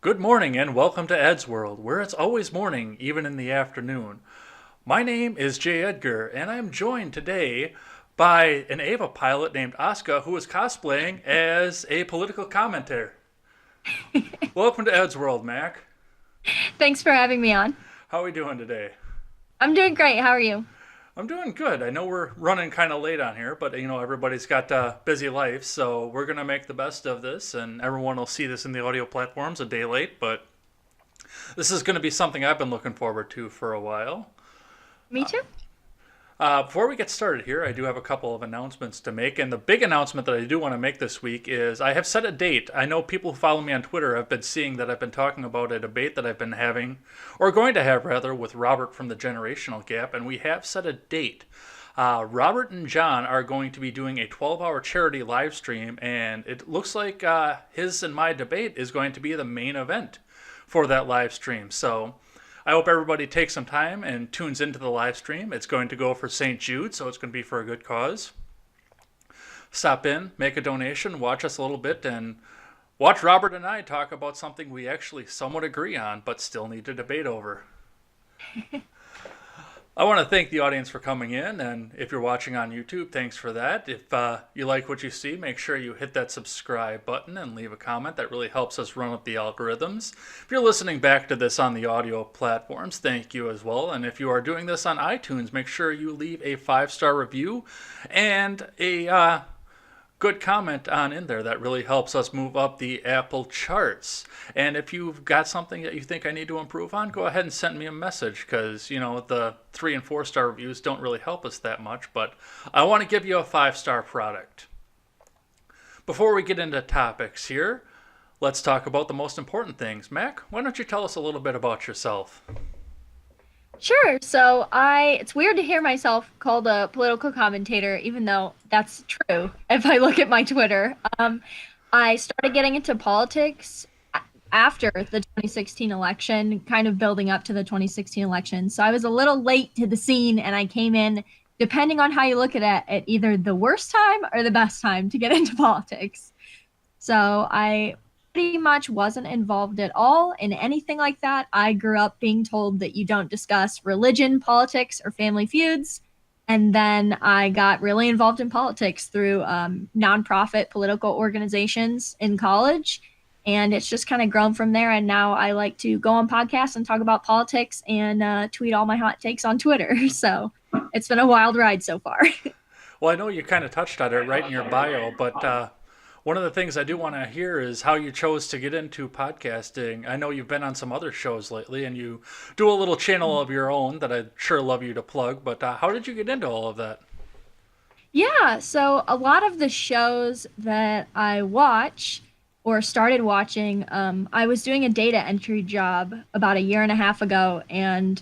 Good morning and welcome to Ed's World, where it's always morning, even in the afternoon. My name is Jay Edgar, and I'm joined today by an Ava pilot named Asuka who is cosplaying as a political commentator. Welcome to Ed's World, Mac. Thanks for having me on. How are we doing today? I'm doing great. How are you? I'm doing good. I know we're running kind of late on here, but everybody's got busy lives, so we're gonna make the best of this, and everyone will see this in the audio platforms a day late. But this is going to be something I've been looking forward to for a while. Me too. Before we get started here, I do have a couple of announcements to make. And the big announcement that I do want to make this week is I have set a date. I know people who follow me on Twitter have been seeing that I've been talking about a debate that I've been having, or going to have rather, with Robert from the Generational Gap. And we have set a date. Robert and John are going to be doing a 12-hour charity live stream. And it looks like his and my debate is going to be the main event for that live stream. So I hope everybody takes some time and tunes into the live stream. It's going to go for St. Jude, so it's going to be for a good cause. Stop in, make a donation, watch us a little bit, and watch Robert and I talk about something we actually somewhat agree on, but still need to debate over. I want to thank the audience for coming in, and if you're watching on YouTube, thanks for that. If you like what you see, make sure you hit that subscribe button and leave a comment. That really helps us run up the algorithms. If you're listening back to this on the audio platforms, thank you as well. And if you are doing this on iTunes, make sure you leave a 5-star review and a good comment on in there. That really helps us move up the Apple charts. And if you've got something that you think I need to improve on, go ahead and send me a message, because the 3 and 4-star reviews don't really help us that much, but I want to give you a 5-star product. Before we get into topics here, let's talk about the most important things. Mac, why don't you tell us a little bit about yourself? Sure. It's weird to hear myself called a political commentator, even though that's true. If I look at my Twitter, I started getting into politics after the 2016 election, kind of building up to the 2016 election. So I was a little late to the scene, and I came in, depending on how you look at it, at either the worst time or the best time to get into politics. So I pretty much wasn't involved at all in anything like that. I grew up being told that you don't discuss religion, politics, or family feuds. And then I got really involved in politics through nonprofit political organizations in college. And it's just kind of grown from there. And now I like to go on podcasts and talk about politics and tweet all my hot takes on Twitter. So it's been a wild ride so far. Well, I know you kind of touched on it right in your bio, but one of the things I do want to hear is how you chose to get into podcasting. I know you've been on some other shows lately, and you do a little channel of your own that I'd sure love you to plug, but how did you get into all of that? Yeah, so a lot of the shows that I watch or started watching, I was doing a data entry job about a year and a half ago, and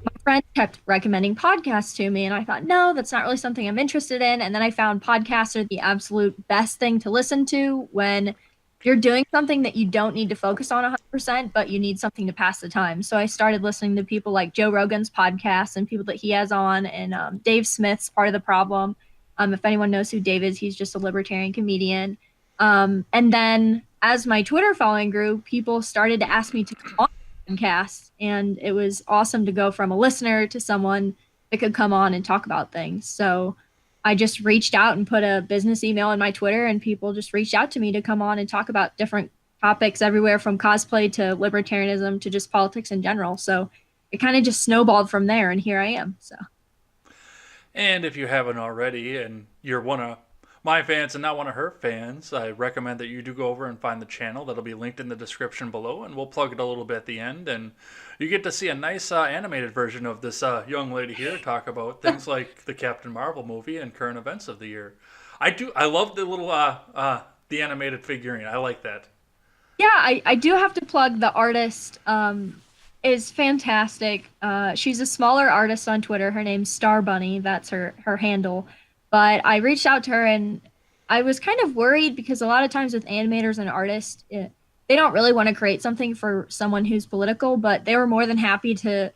my friend kept recommending podcasts to me, and I thought, no, that's not really something I'm interested in. And then I found podcasts are the absolute best thing to listen to when you're doing something that you don't need to focus on 100%, but you need something to pass the time. So I started listening to people like Joe Rogan's podcast and people that he has on, and Dave Smith's Part of the Problem. If anyone knows who Dave is, he's just a libertarian comedian. And then as my Twitter following grew, people started to ask me to come on podcasts, and it was awesome to go from a listener to someone that could come on and talk about things. So I just reached out and put a business email in my Twitter, and people just reached out to me to come on and talk about different topics everywhere from cosplay to libertarianism to just politics in general. So it kind of just snowballed from there, and here I am. So And if you haven't already, and you're one of my fans and not one of her fans, I recommend that you do go over and find the channel. That'll be linked in the description below, and we'll plug it a little bit at the end. And you get to see a nice animated version of this young lady here talk about things like the Captain Marvel movie and current events of the year. I love the little the animated figurine. I like that. yeah, I do have to plug the artist is fantastic. She's a smaller artist on Twitter. Her name's Star Bunny. That's her handle. But I reached out to her, and I was kind of worried because a lot of times with animators and artists, they don't really want to create something for someone who's political, but they were more than happy to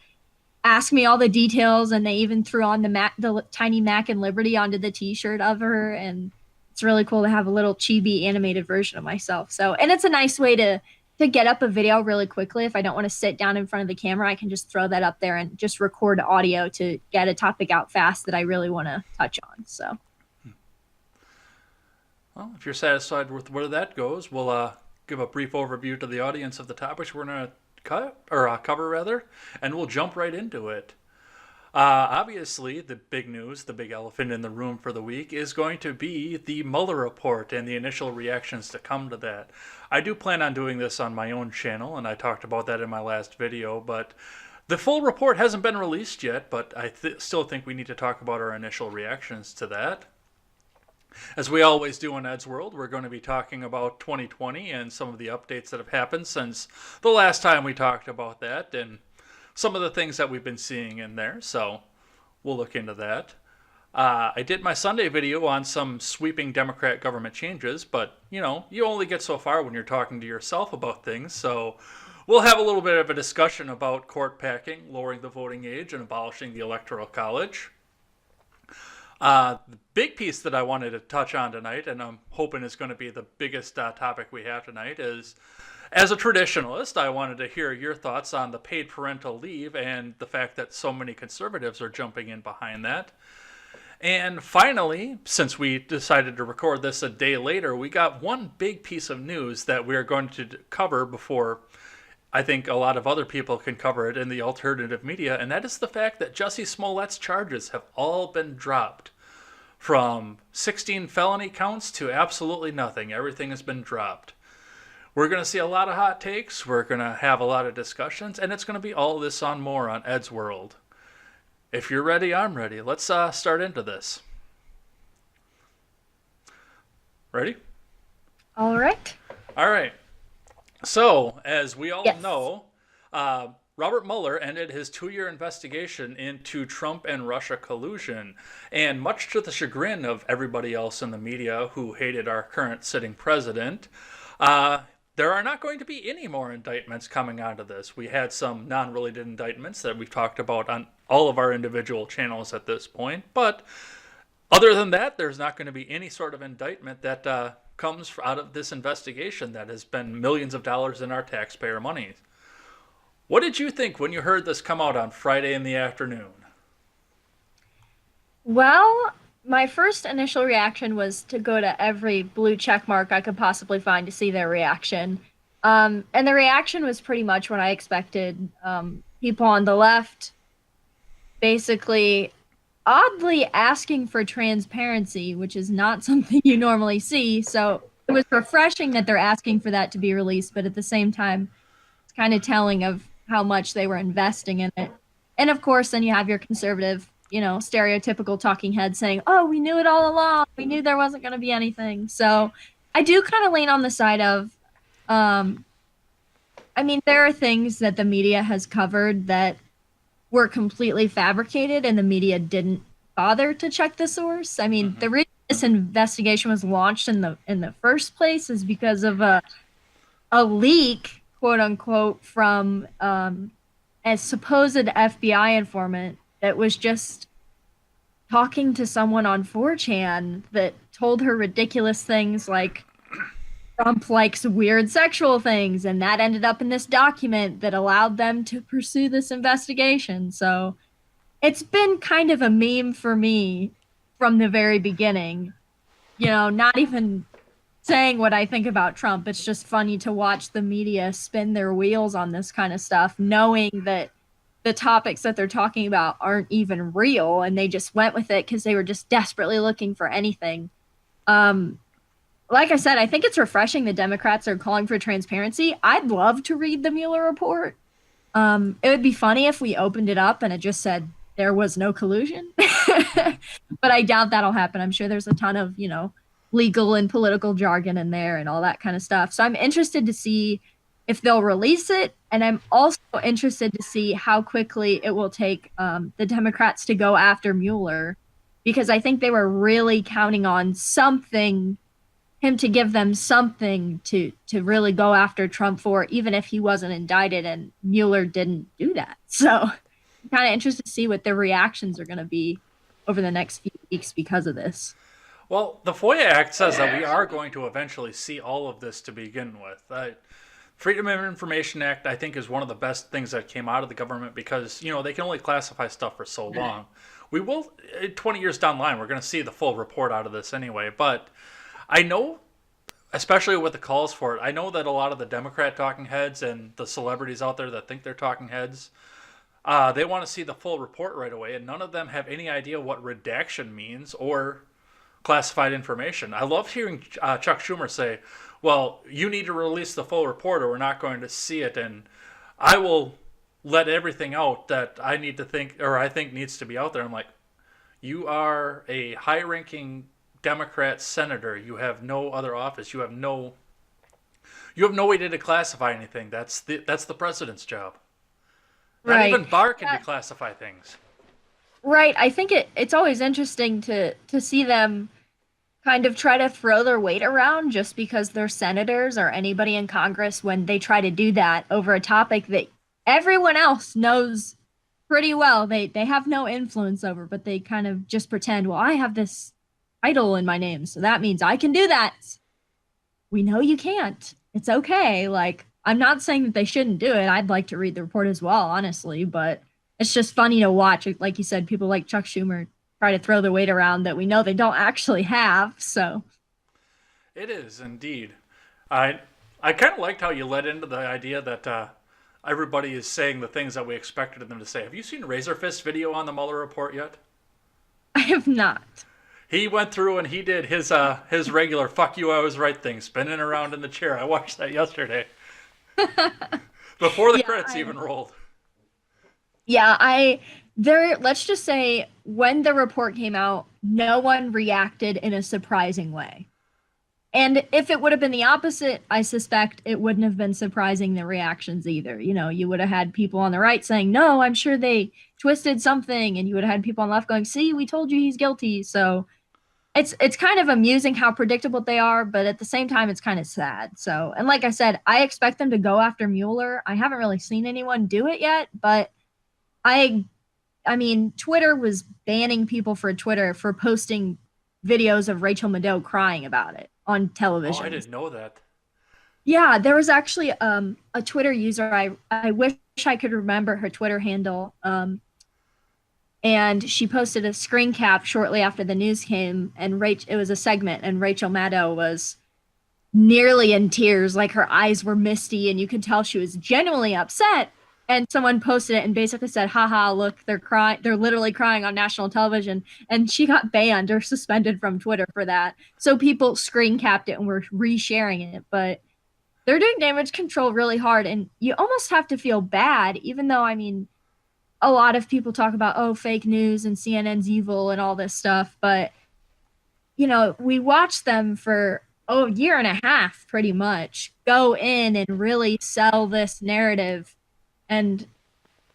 ask me all the details, and they even threw on the tiny Mac and Liberty onto the T-shirt of her, and it's really cool to have a little chibi animated version of myself. So, and it's a nice way to to get up a video really quickly. If I don't want to sit down in front of the camera, I can just throw that up there and just record audio to get a topic out fast that I really want to touch on. So, Well, if you're satisfied with where that goes, we'll give a brief overview to the audience of the topics we're going to cover rather, and we'll jump right into it. Obviously, the big news, the big elephant in the room for the week is going to be the Mueller Report and the initial reactions to come to that. I do plan on doing this on my own channel, and I talked about that in my last video, but the full report hasn't been released yet, but I still think we need to talk about our initial reactions to that. As we always do in Ed's World, we're going to be talking about 2020 and some of the updates that have happened since the last time we talked about that, and some of the things that we've been seeing in there, so we'll look into that. I did my Sunday video on some sweeping Democrat government changes, but, you only get so far when you're talking to yourself about things, so we'll have a little bit of a discussion about court packing, lowering the voting age, and abolishing the Electoral College. The big piece that I wanted to touch on tonight, and I'm hoping is going to be the biggest topic we have tonight, is as a traditionalist, I wanted to hear your thoughts on the paid parental leave and the fact that so many conservatives are jumping in behind that. And finally, since we decided to record this a day later, we got one big piece of news that we're going to cover before I think a lot of other people can cover it in the alternative media, and that is the fact that Jussie Smollett's charges have all been dropped. From 16 felony counts to absolutely nothing. Everything has been dropped. We're going to see a lot of hot takes. We're going to have a lot of discussions, and it's going to be all this on more on Ed's World. If you're ready, I'm ready. Let's start into this. Ready? all right. All right. So, as we all Yes. know, Robert Mueller ended his 2-year investigation into Trump and Russia collusion. And much to the chagrin of everybody else in the media who hated our current sitting president, there are not going to be any more indictments coming out of this. We had some non-related indictments that we've talked about on all of our individual channels at this point. But other than that, there's not going to be any sort of indictment that comes out of this investigation that has been millions of dollars in our taxpayer money. What did you think when you heard this come out on Friday in the afternoon? Well, my first initial reaction was to go to every blue check mark I could possibly find to see their reaction. And the reaction was pretty much what I expected. People on the left basically oddly asking for transparency, which is not something you normally see. So it was refreshing that they're asking for that to be released, but at the same time, it's kind of telling of how much they were investing in it. And of course, then you have your conservative, stereotypical talking head saying, "Oh, we knew it all along. We knew there wasn't going to be anything." So I do kind of lean on the side of, there are things that the media has covered that were completely fabricated and the media didn't bother to check the source. The reason this investigation was launched in the first place is because of a leak, quote unquote, from a supposed FBI informant that was just talking to someone on 4chan that told her ridiculous things like Trump likes weird sexual things, and that ended up in this document that allowed them to pursue this investigation. So it's been kind of a meme for me from the very beginning. Not even saying what I think about Trump. It's just funny to watch the media spin their wheels on this kind of stuff, knowing that the topics that they're talking about aren't even real, and they just went with it because they were just desperately looking for anything. Like I said, I think it's refreshing the Democrats are calling for transparency. I'd love to read the Mueller report. It would be funny if we opened it up and it just said there was no collusion. But I doubt that'll happen. I'm sure there's a ton of, legal and political jargon in there and all that kind of stuff. So I'm interested to see if they'll release it. And I'm also interested to see how quickly it will take the Democrats to go after Mueller, because I think they were really counting on him to give them something to really go after Trump for, even if he wasn't indicted, and Mueller didn't do that. So I'm kind of interested to see what their reactions are going to be over the next few weeks because of this. Well, the FOIA Act says that we are going to eventually see all of this to begin with. Freedom of Information Act, I think, is one of the best things that came out of the government because, they can only classify stuff for so long. We will, 20 years down the line, we're going to see the full report out of this anyway. But I know, especially with the calls for it, I know that a lot of the Democrat talking heads and the celebrities out there that think they're talking heads, they want to see the full report right away, and none of them have any idea what redaction means or classified information. I love hearing Chuck Schumer say, well, you need to release the full report or we're not going to see it, and I will let everything out that I need to think or I think needs to be out there. I'm like, you are a high-ranking Democrat senator. You have no other office. You have no way to declassify anything. That's the president's job. Not Right. even Barr can Yeah, declassify things. right. I think it's always interesting to see them kind of try to throw their weight around just because they're senators or anybody in Congress when they try to do that over a topic that everyone else knows pretty well they have no influence over, but they kind of just pretend, well, I have this title in my name, so that means I can do that. We know you can't. It's okay. Like, I'm not saying that they shouldn't do it. I'd like to read the report as well, honestly, but it's just funny to watch. Like you said, people like Chuck Schumer try to throw their weight around that we know they don't actually have. So, It is indeed. I I kind of liked how you led into the idea that everybody is saying the things that we expected them to say. Have you seen Razor Fist's video on the Mueller report yet? I have not. He went through and he did his regular "fuck you, I was right" thing, spinning around in the chair. I watched that yesterday before the Yeah, credits even rolled. I there let's just say when the report came out, no one reacted in a surprising way. And if it would have been the opposite, I suspect it wouldn't have been surprising the reactions either. You would have had people on the right saying, "No, I'm sure they twisted something," and you would have had people on the left going, "See, we told you he's guilty." So it's kind of amusing how predictable they are, but at the same time, it's kind of sad. So, and like I said, I expect them to go after Mueller. I haven't really seen anyone do it yet, but I I mean, Twitter was banning people for Twitter for posting videos of Rachel Maddow crying about it on Oh, I television. didn't know that. Yeah, there was actually a Twitter user. I wish I could remember her Twitter handle. And she posted a screen cap shortly after the news came, and it was a segment, and Rachel Maddow was nearly in tears, like her eyes were misty, and you could tell she was genuinely upset. And someone posted it and basically said, haha, look, they're crying, they're literally crying on national television. And she got banned or suspended from Twitter for that. So people screen capped it and were resharing it. But they're doing damage control really hard. And you almost have to feel bad, even though, I mean, a lot of people talk about, oh, fake news and CNN's evil and all this stuff. But we watched them for a year and a half pretty much go in and really sell this narrative, and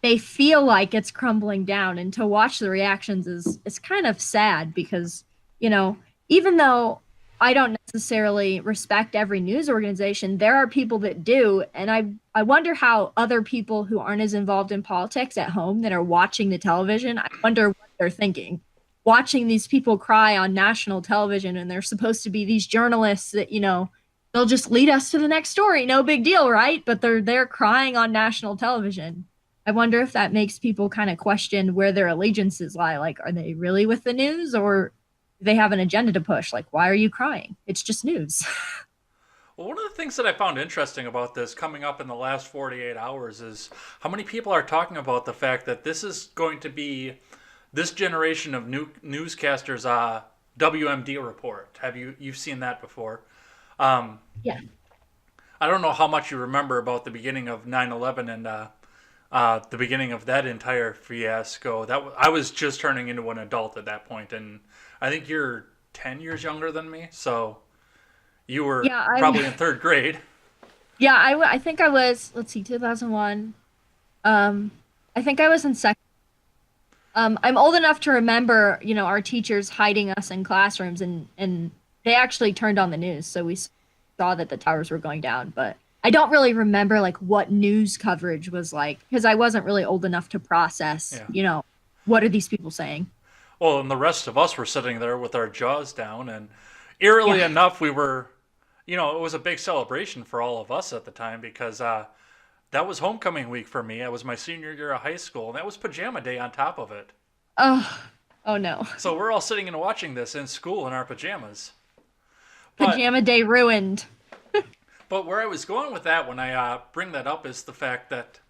they feel like it's crumbling down, and to watch the reactions is kind of sad because you know even though I don't necessarily respect every news organization, there are people that do, and I wonder how other people who aren't as involved in politics at home that are watching the television, I wonder what they're thinking watching these people cry on national television, and they're supposed to be these journalists that they'll just lead us to the next story, no big deal, right? But they're crying on national television. I wonder if that makes people kind of question where their allegiances lie. Like, are they really with the news, or do they have an agenda to push? Like, why are you crying? It's just news. Well, one of the things that I found interesting about this coming up in the last 48 hours is how many people are talking about the fact that this is going to be this generation of new newscasters WMD report. You've seen that before? Um, Yeah. I don't know how much you remember about the beginning of 9/11 and the beginning of that entire fiasco. I was just turning into an adult at that point, and I think you're 10 years younger than me, so you were Yeah, probably in third grade. yeah, I think I was, let's see, 2001. I think I was in second. I'm old enough to remember, our teachers hiding us in classrooms, and they actually turned on the news, so we saw that the towers were going down. But I don't really remember like what news coverage was like because I wasn't really old enough to process, Yeah. what are these people saying? Well, and the rest of us were sitting there with our jaws down, and eerily Yeah. enough, we were, it was a big celebration for all of us at the time because that was homecoming week for me. It was my senior year of high school, and that was pajama day on top of it. Oh, oh no. So we're all sitting and watching this in school in our pajamas. But Pajama day ruined. but where I was going with that when I bring that up is the fact that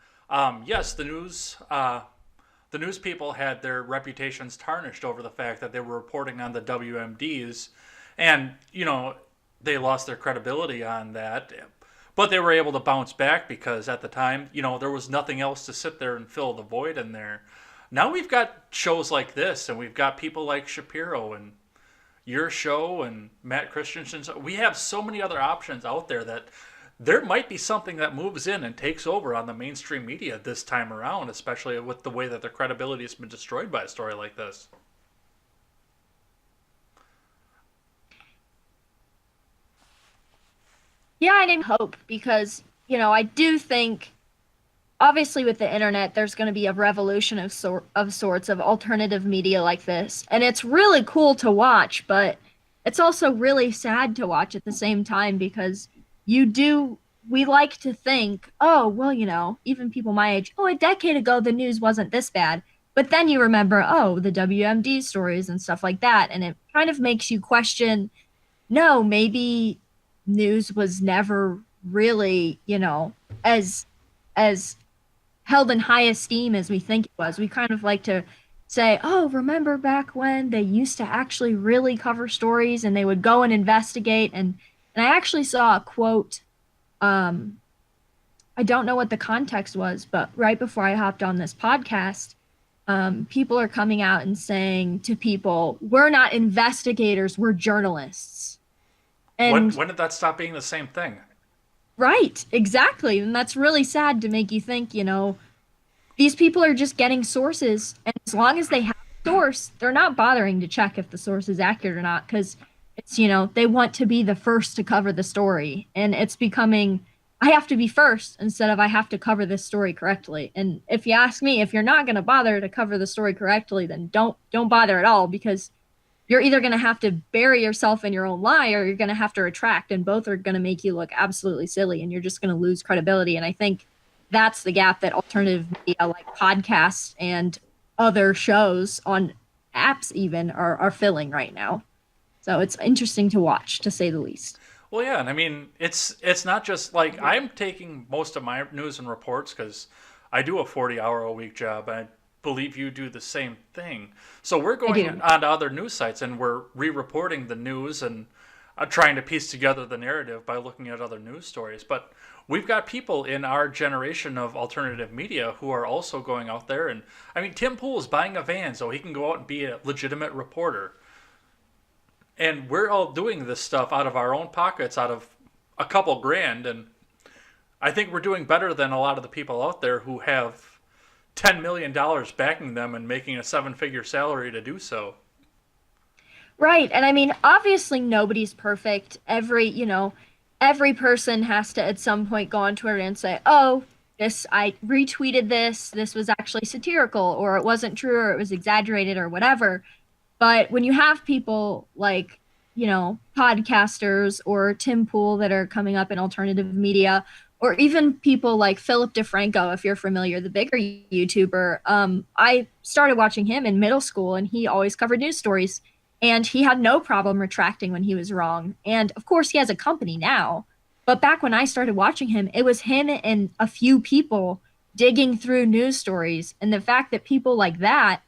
yes, the news people had their reputations tarnished over the fact that they were reporting on the WMDs, and they lost their credibility on that. But they were able to bounce back because at the time, there was nothing else to sit there and fill the void in there. Now we've got shows like this, and we've got people like Shapiro and your show and Matt Christensen's. We have so many other options out there that there might be something that moves in and takes over on the mainstream media this time around, especially with the way that their credibility has been destroyed by a story like this. Yeah, I name hope because, I do think obviously with the internet there's going to be a revolution of sorts of alternative media like this. And it's really cool to watch, but it's also really sad to watch at the same time because you do we like to think, oh, well, even people my age, oh, a decade ago the news wasn't this bad. But then you remember, oh, the WMD stories and stuff like that, and it kind of makes you question, no, maybe news was never really, as as held in high esteem as we think it was. We kind of like to say, oh, remember back when they used to actually really cover stories and they would go and investigate. And I actually saw a quote. Um, I don't know what the context was, but right before I hopped on this podcast, people are coming out and saying to people, we're not investigators, we're journalists. When And when did that stop being the same thing? right, exactly. And that's really sad to make you think, these people are just getting sources. And as long as they have a source, they're not bothering to check if the source is accurate or not because they want to be the first to cover the story. And it's becoming, I have to be first instead of I have to cover this story correctly. And if you ask me, if you're not going to bother to cover the story correctly, then don't bother at all because you're either going to have to bury yourself in your own lie or you're going to have to retract, and both are going to make you look absolutely silly and you're just going to lose credibility. And I think that's the gap that alternative media like podcasts and other shows on apps even are filling right now. So it's interesting to watch, to say the least. Well, yeah, and I mean, it's not just like I'm taking most of my news and reports because I do a 40-hour a week job. I believe you do the same thing. So we're I going do. on to other news sites and we're re-reporting the news and trying to piece together the narrative by looking at other news stories. But we've got people in our generation of alternative media who are also going out there. And I mean, Tim Pool is buying a van so he can go out and be a legitimate reporter. And we're all doing this stuff out of our own pockets, out of a couple grand. And I think we're doing better than a lot of the people out there who have $10 million backing them and making a seven-figure salary to do so. Right. And I mean, obviously nobody's perfect. Every person has to at some point go on Twitter and say, "Oh, this I retweeted this. This was actually satirical or it wasn't true or it was exaggerated or whatever." But when you have people like, podcasters or Tim Pool that are coming up in alternative media, or even people like Philip DeFranco, if you're familiar, the bigger YouTuber, I started watching him in middle school and he always covered news stories. And he had no problem retracting when he was wrong. And of course, he has a company now. But back when I started watching him, it was him and a few people digging through news stories. And the fact that people like that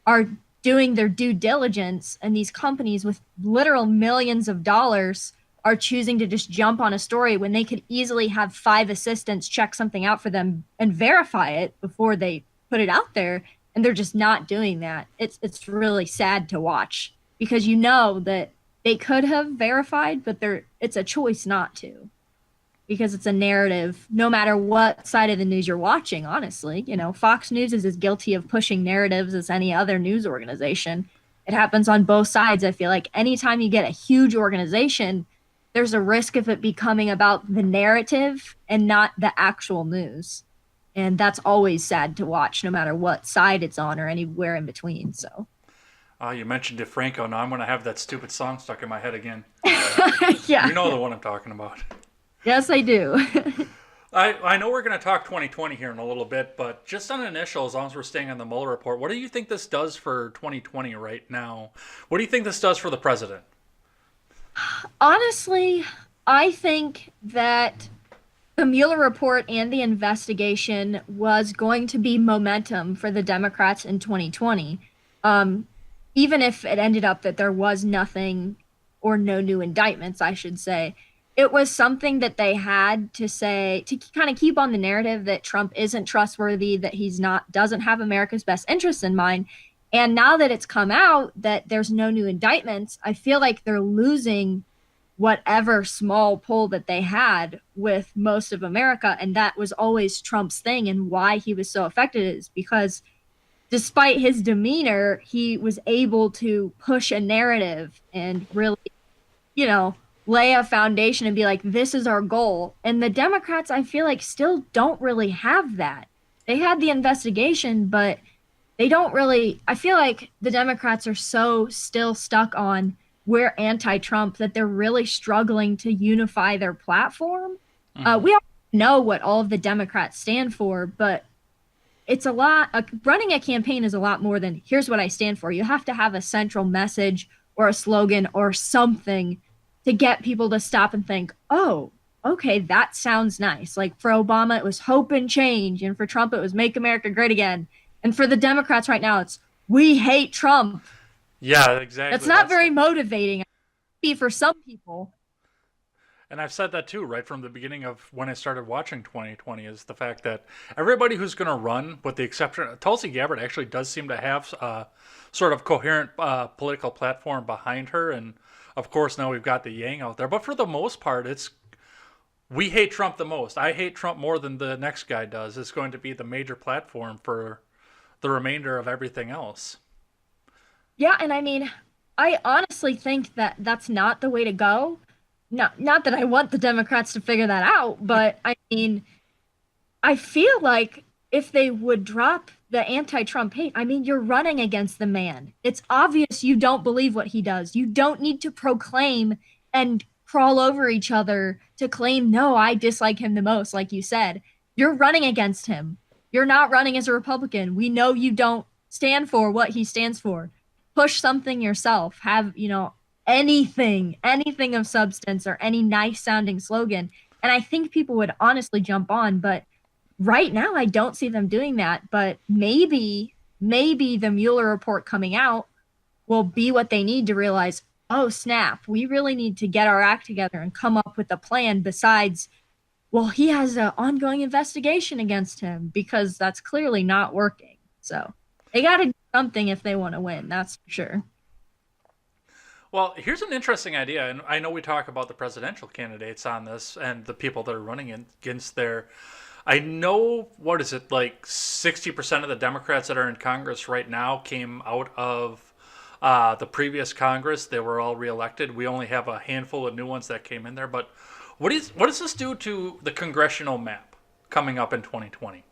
are doing their due diligence and these companies with literal millions of dollars are choosing to just jump on a story when they could easily have five assistants check something out for them and verify it before they put it out there, and they're just not doing that. It's really sad to watch because that they could have verified, but it's a choice not to because it's a narrative no matter what side of the news you're watching. Honestly, Fox News is as guilty of pushing narratives as any other news organization. It happens on both sides. I feel like anytime you get a huge organization, there's a risk of it becoming about the narrative and not the actual news, and that's always sad to watch no matter what side it's on or anywhere in between. So Oh, you mentioned DeFranco. Now I'm going to have that stupid song stuck in my head again. Yeah. You know the one I'm talking about. Yes, I do. I know we're going to talk 2020 here in a little bit, but just on initial, as long as we're staying on the Mueller report, what do you think this does for 2020 right now? What do you think this does for the president? Honestly, I think that the Mueller report and the investigation was going to be momentum for the Democrats in 2020. Um, Even if it ended up that there was nothing or no new indictments, I should say, it was something that they had to say to kind of keep on the narrative that Trump isn't trustworthy, that he's not, doesn't have America's best interests in mind. And now that it's come out that there's no new indictments, I feel like they're losing whatever small pull that they had with most of America. And that was always Trump's thing. And why he was so effective is because despite his demeanor, he was able to push a narrative and really, you know, lay a foundation and be like, this is our goal. And the Democrats, I feel like, still don't really have that. They had the investigation, but they don't really. I feel like the Democrats are so still stuck on we're anti-Trump that they're really struggling to unify their platform. Hmm. We all know what all of the Democrats stand for, but it's a lot. Running a campaign is a lot more than here's what I stand for. You have to have a central message or a slogan or something to get people to stop and think, oh, okay, that sounds nice. Like for Obama, it was hope and change. And for Trump, it was make America great again. And for the Democrats right now, it's we hate Trump. Yeah, That's exactly. not very motivating. Maybe for some people. And I've said that too, right from the beginning of when I started watching 2020, is the fact that everybody who's going to run, with the exception of Tulsi Gabbard, actually does seem to have a sort of coherent political platform behind her. And of course, now we've got the Yang out there. But for the most part, it's we hate Trump the most. I hate Trump more than the next guy does. It's going to be the major platform for the remainder of everything else. Yeah, and I mean, I honestly think that that's not the way to go. Not that I want the Democrats to figure that out, but I mean, I feel like if they would drop the anti-Trump hate, I mean, you're running against the man. It's obvious you don't believe what he does. You don't need to proclaim and crawl over each other to claim, no, I dislike him the most, like you said. You're running against him. You're not running as a Republican. We know you don't stand for what he stands for. Push something yourself. Have, anything of substance or any nice sounding slogan. And I think people would honestly jump on, but right now I don't see them doing that. But maybe the Mueller report coming out will be what they need to realize, oh snap, we really need to get our act together and come up with a plan besides, well, he has an ongoing investigation against him because that's clearly not working. So they got to do something if they want to win, that's for sure. Well, here's an interesting idea, and I know we talk about the presidential candidates on this and the people that are running against their. I know, what is it, like 60% of the Democrats that are in Congress right now came out of the previous Congress. They were all reelected. We only have a handful of new ones that came in there. But what does this do to the congressional map coming up in 2020?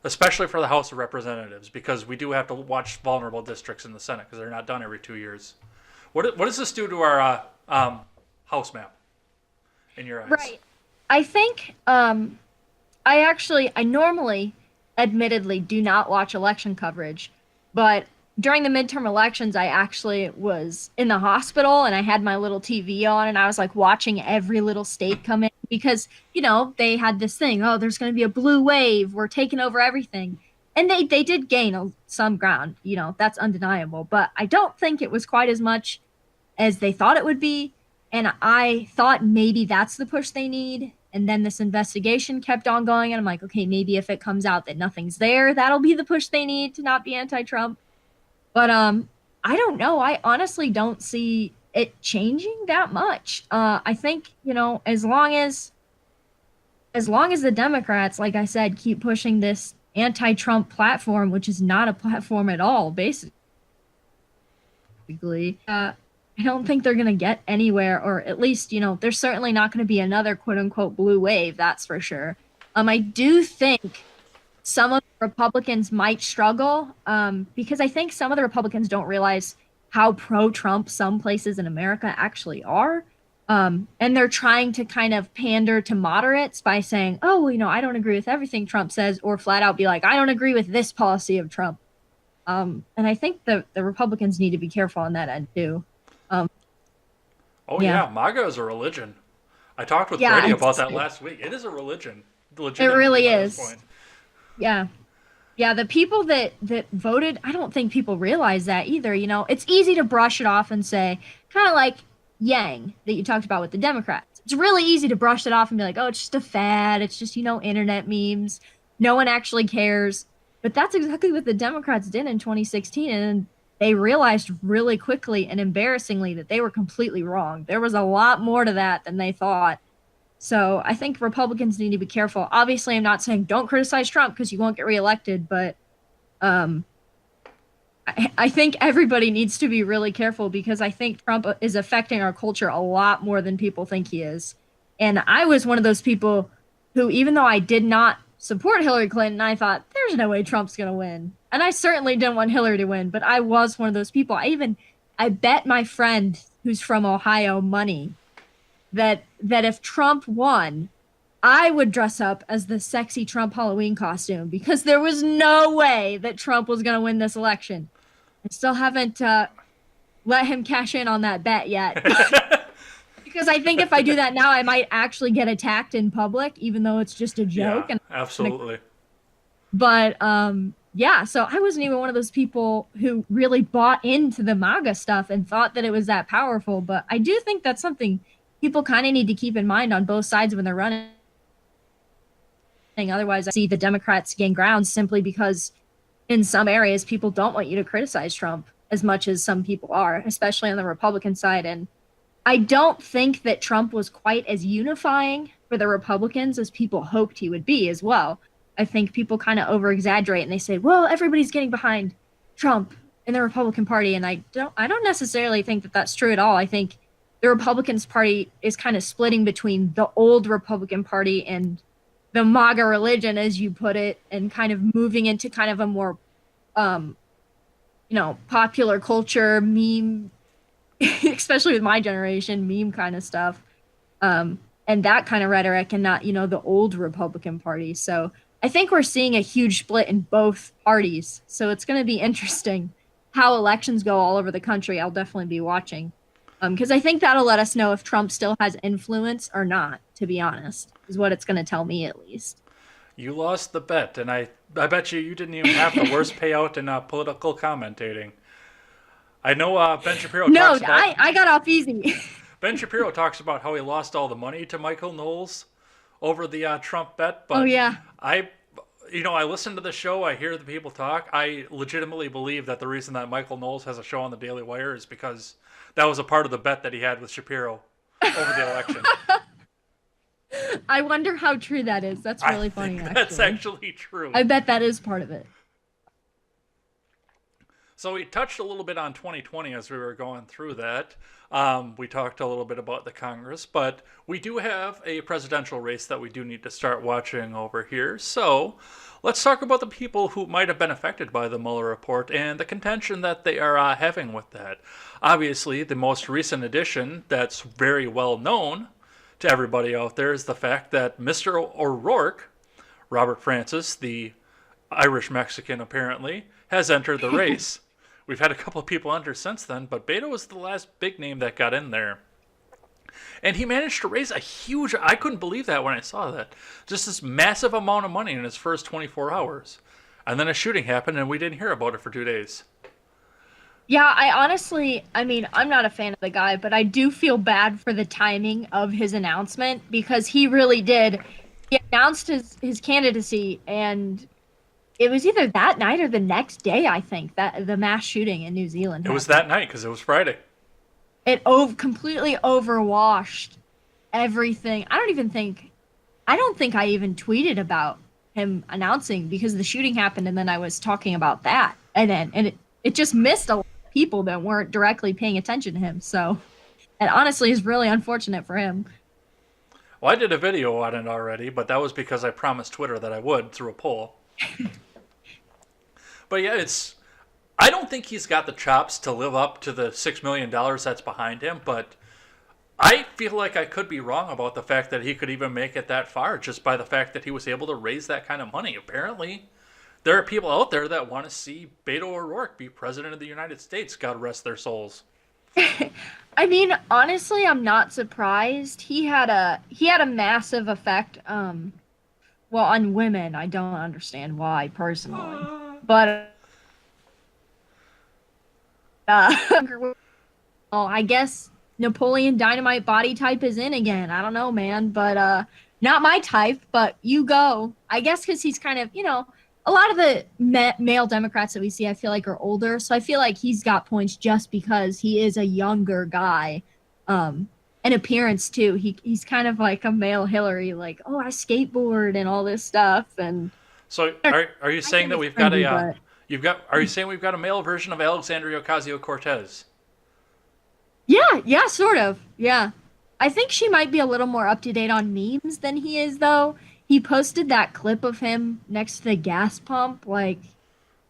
Especially for the House of Representatives, because we do have to watch vulnerable districts in the Senate because they're not done every 2 years. What does this do to our house map in your eyes? Right. I think I normally admittedly do not watch election coverage, but during the midterm elections I actually was in the hospital and I had my little TV on and I was like watching every little state come in because, they had this thing, oh, there's going to be a blue wave, we're taking over everything. And they did gain some ground, that's undeniable, but I don't think it was quite as much as they thought it would be. And I thought maybe that's the push they need. And then this investigation kept on going. And I'm like, okay, maybe if it comes out that nothing's there, that'll be the push they need to not be anti-Trump. But I don't know. I honestly don't see it changing that much. I think, as long as the Democrats, like I said, keep pushing this anti-Trump platform, which is not a platform at all, basically, I don't think they're going to get anywhere, or at least, there's certainly not going to be another quote unquote blue wave, that's for sure. I do think some of the Republicans might struggle because I think some of the Republicans don't realize how pro-Trump some places in America actually are. And they're trying to kind of pander to moderates by saying, oh, well, I don't agree with everything Trump says, or flat out be like, I don't agree with this policy of Trump. And I think the Republicans need to be careful on that end too. Um, Oh yeah, yeah, MAGA is a religion. I talked with yeah, Brady about that last week. It is a religion, it legitimately really by this is. point. Yeah. Yeah, the people that voted, I don't think people realize that either. It's easy to brush it off and say, kind of like Yang that you talked about with the Democrats. It's really easy to brush it off and be like, oh, it's just a fad. It's just, internet memes. No one actually cares. But that's exactly what the Democrats did in 2016. And they realized really quickly and embarrassingly that they were completely wrong. There was a lot more to that than they thought. So I think Republicans need to be careful. Obviously, I'm not saying don't criticize Trump because you won't get reelected, but um, I think everybody needs to be really careful because I think Trump is affecting our culture a lot more than people think he is. And I was one of those people who, even though I did not support Hillary Clinton, I thought there's no way Trump's going to win. And I certainly didn't want Hillary to win, but I was one of those people. I bet my friend who's from Ohio money that if Trump won, I would dress up as the sexy Trump Halloween costume because there was no way that Trump was going to win this election. I still haven't let him cash in on that bet yet. Because I think if I do that now, I might actually get attacked in public, even though it's just a Yeah, joke. absolutely. But yeah, so I wasn't even one of those people who really bought into the MAGA stuff and thought that it was that powerful. But I do think that's something people kind of need to keep in mind on both sides when they're running. Otherwise, I see the Democrats gain ground simply because in some areas people don't want you to criticize Trump as much as some people are, especially on the Republican side. And I don't think that Trump was quite as unifying for the Republicans as people hoped he would be as well. I think people kind of over exaggerate and they say, well, everybody's getting behind Trump in the Republican Party. And I don't necessarily think that that's true at all. I think the Republicans Party is kind of splitting between the old Republican Party and the MAGA religion, as you put it, and kind of moving into kind of a more, um, popular culture meme, especially with my generation, meme kind of stuff, and that kind of rhetoric, and not, the old Republican Party. So I think we're seeing a huge split in both parties. So it's going to be interesting how elections go all over the country. I'll definitely be watching. Because I think that'll let us know if Trump still has influence or not, to be honest, is what it's going to tell me at least. You lost the bet, and I bet you didn't even have the worst payout in political commentating. I know Ben Shapiro No, talks about I got off easy. Ben Shapiro talks about how he lost all the money to Michael Knowles over the Trump bet, Oh, but yeah. I I listen to the show, I hear the people talk. I legitimately believe that the reason that Michael Knowles has a show on the Daily Wire is because that was a part of the bet that he had with Shapiro over the election. I wonder how true that is. That's really funny, That's actually. actually true. I bet that is part of it. So we touched a little bit on 2020 as we were going through that. We talked a little bit about the Congress, but we do have a presidential race that we do need to start watching over here. So let's talk about the people who might have been affected by the Mueller Report and the contention that they are having with that. Obviously, the most recent addition that's very well known to everybody out there is the fact that Mr. O'Rourke, Robert Francis, the Irish Mexican apparently, has entered the race. We've had a couple of people enter since then, but Beto was the last big name that got in there. And he managed to raise a huge, I couldn't believe that when I saw that, just this massive amount of money in his first 24 hours. And then a shooting happened and we didn't hear about it for 2 days. Yeah, I mean, I'm not a fan of the guy, but I do feel bad for the timing of his announcement because he really did. He announced his candidacy, and it was either that night or the next day, I think, that the mass shooting in New Zealand It was happened. that night because it was Friday. Completely overwashed everything. I don't think I even tweeted about him announcing because the shooting happened, and then I was talking about that, and it just missed a lot of people that weren't directly paying attention to him. So it honestly is really unfortunate for him. Well, I did a video on it already, but that was because I promised Twitter that I would through a poll. But yeah, I don't think he's got the chops to live up to the $6 million that's behind him, but I feel like I could be wrong about the fact that he could even make it that far just by the fact that he was able to raise that kind of money. Apparently, there are people out there that want to see Beto O'Rourke be president of the United States. God rest their souls. I mean, honestly, I'm not surprised. He had a massive effect well on women. I don't understand why personally. But oh, I guess Napoleon Dynamite body type is in again. I don't know, man, but not my type, but you go. I guess cuz he's kind of, a lot of the male Democrats that we see, I feel like are older. So I feel like he's got points just because he is a younger guy. In appearance too. He's kind of like a male Hillary, like, oh, I skateboard and all this stuff. And So are you I saying think that it's we've got trendy, a but are you saying we've got a male version of Alexandria Ocasio-Cortez? yeah, sort of. Yeah. I think she might be a little more up to date on memes than he is, though. He posted that clip of him next to the gas pump, like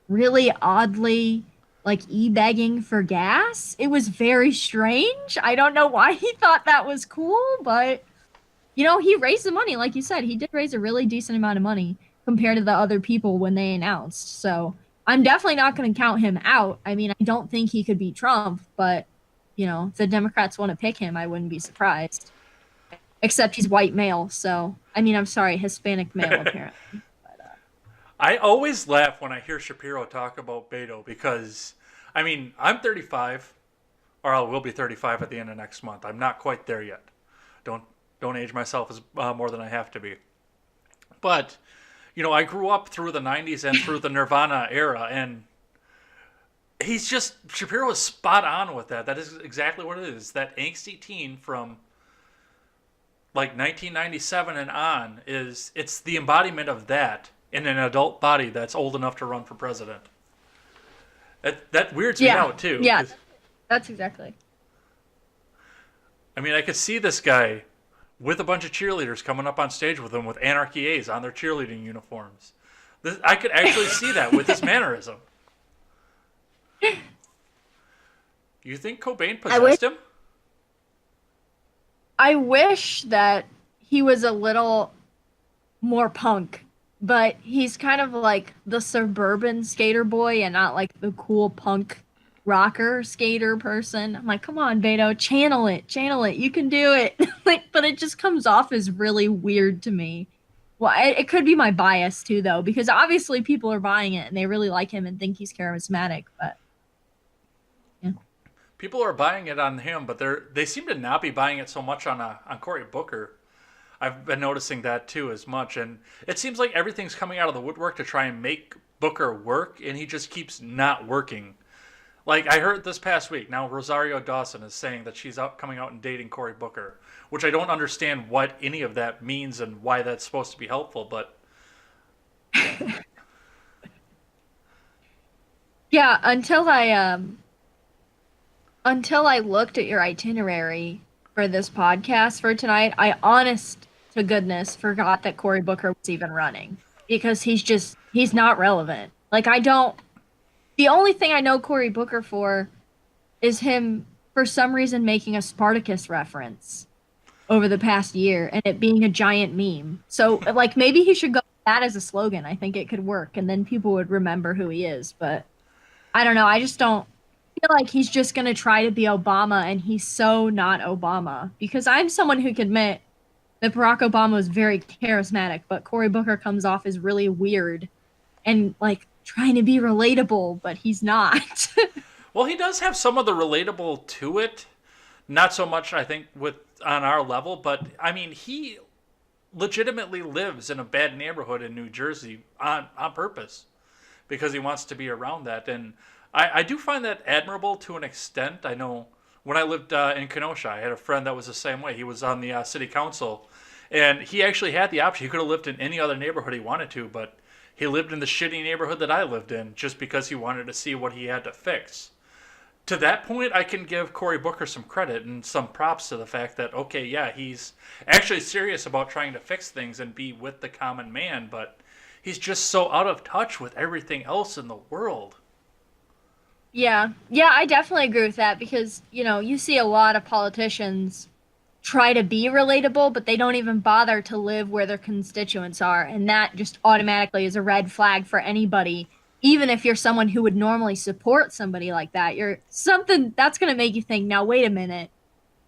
really oddly, like e-begging for gas. It was very strange. I don't know why he thought that was cool, but he raised the money. Like you said, he did raise a really decent amount of money compared to the other people when they announced. So I'm definitely not going to count him out. I mean, I don't think he could beat Trump, but if the Democrats want to pick him, I wouldn't be surprised. Except he's white male, so I mean, I'm sorry, Hispanic male apparently. But, I always laugh when I hear Shapiro talk about Beto because, I mean, I'm 35, or I will be 35 at the end of next month. I'm not quite there yet. Don't don't age myself as more than I have to be. But I grew up through the '90s and through the Nirvana era, and Shapiro is spot on with that. That is exactly what it is. That angsty teen from like 1997 and on it's the embodiment of that in an adult body that's old enough to run for president. That weirds me yeah, out too. yeah, that's exactly. I mean, I could see this guy with a bunch of cheerleaders coming up on stage with him with Anarchy A's on their cheerleading uniforms. I could actually see that with his mannerism. You think Cobain possessed him? I wish that he was a little more punk, but he's kind of like the suburban skater boy and not like the cool punk rocker skater person. I'm like, come on, Beto, channel it. You can do it. But it just comes off as really weird to me. Well, it could be my bias too, though, because obviously people are buying it and they really like him and think he's charismatic. But yeah, People are buying it on him, but they seem to not be buying it so much on Cory Booker. I've been noticing that too as much, and it seems like everything's coming out of the woodwork to try and make Booker work, and he just keeps not working. Like I heard this past week, now Rosario Dawson is saying that she's coming out and dating Cory Booker, which I don't understand what any of that means and why that's supposed to be helpful, but yeah. Until I looked at your itinerary for this podcast for tonight, I honest to goodness forgot that Cory Booker was even running because he's not relevant. Like the only thing I know Cory Booker for is him for some reason making a Spartacus reference over the past year and it being a giant meme. So like maybe he should go with that as a slogan. I think it could work and then people would remember who he is, but I don't know. I just don't feel like he's just going to try to be Obama and he's so not Obama because I'm someone who can admit that Barack Obama was very charismatic, but Cory Booker comes off as really weird and like trying to be relatable, but he's not. well, he does have some of the relatable to it. Not so much, I think, with on our level, but I mean, he legitimately lives in a bad neighborhood in New Jersey on purpose because he wants to be around that. And I do find that admirable to an extent. I know when I lived in Kenosha, I had a friend that was the same way. He was on the city council, and he actually had the option. He could have lived in any other neighborhood he wanted to, but he lived in the shitty neighborhood that I lived in just because he wanted to see what he had to fix. To that point, I can give Cory Booker some credit and some props to the fact that, okay, yeah, he's actually serious about trying to fix things and be with the common man, but he's just so out of touch with everything else in the world. Yeah. Yeah, I definitely agree with that because, you see a lot of politicians try to be relatable, but they don't even bother to live where their constituents are. And that just automatically is a red flag for anybody. Even if you're someone who would normally support somebody like that, you're something that's going to make you think, now, wait a minute.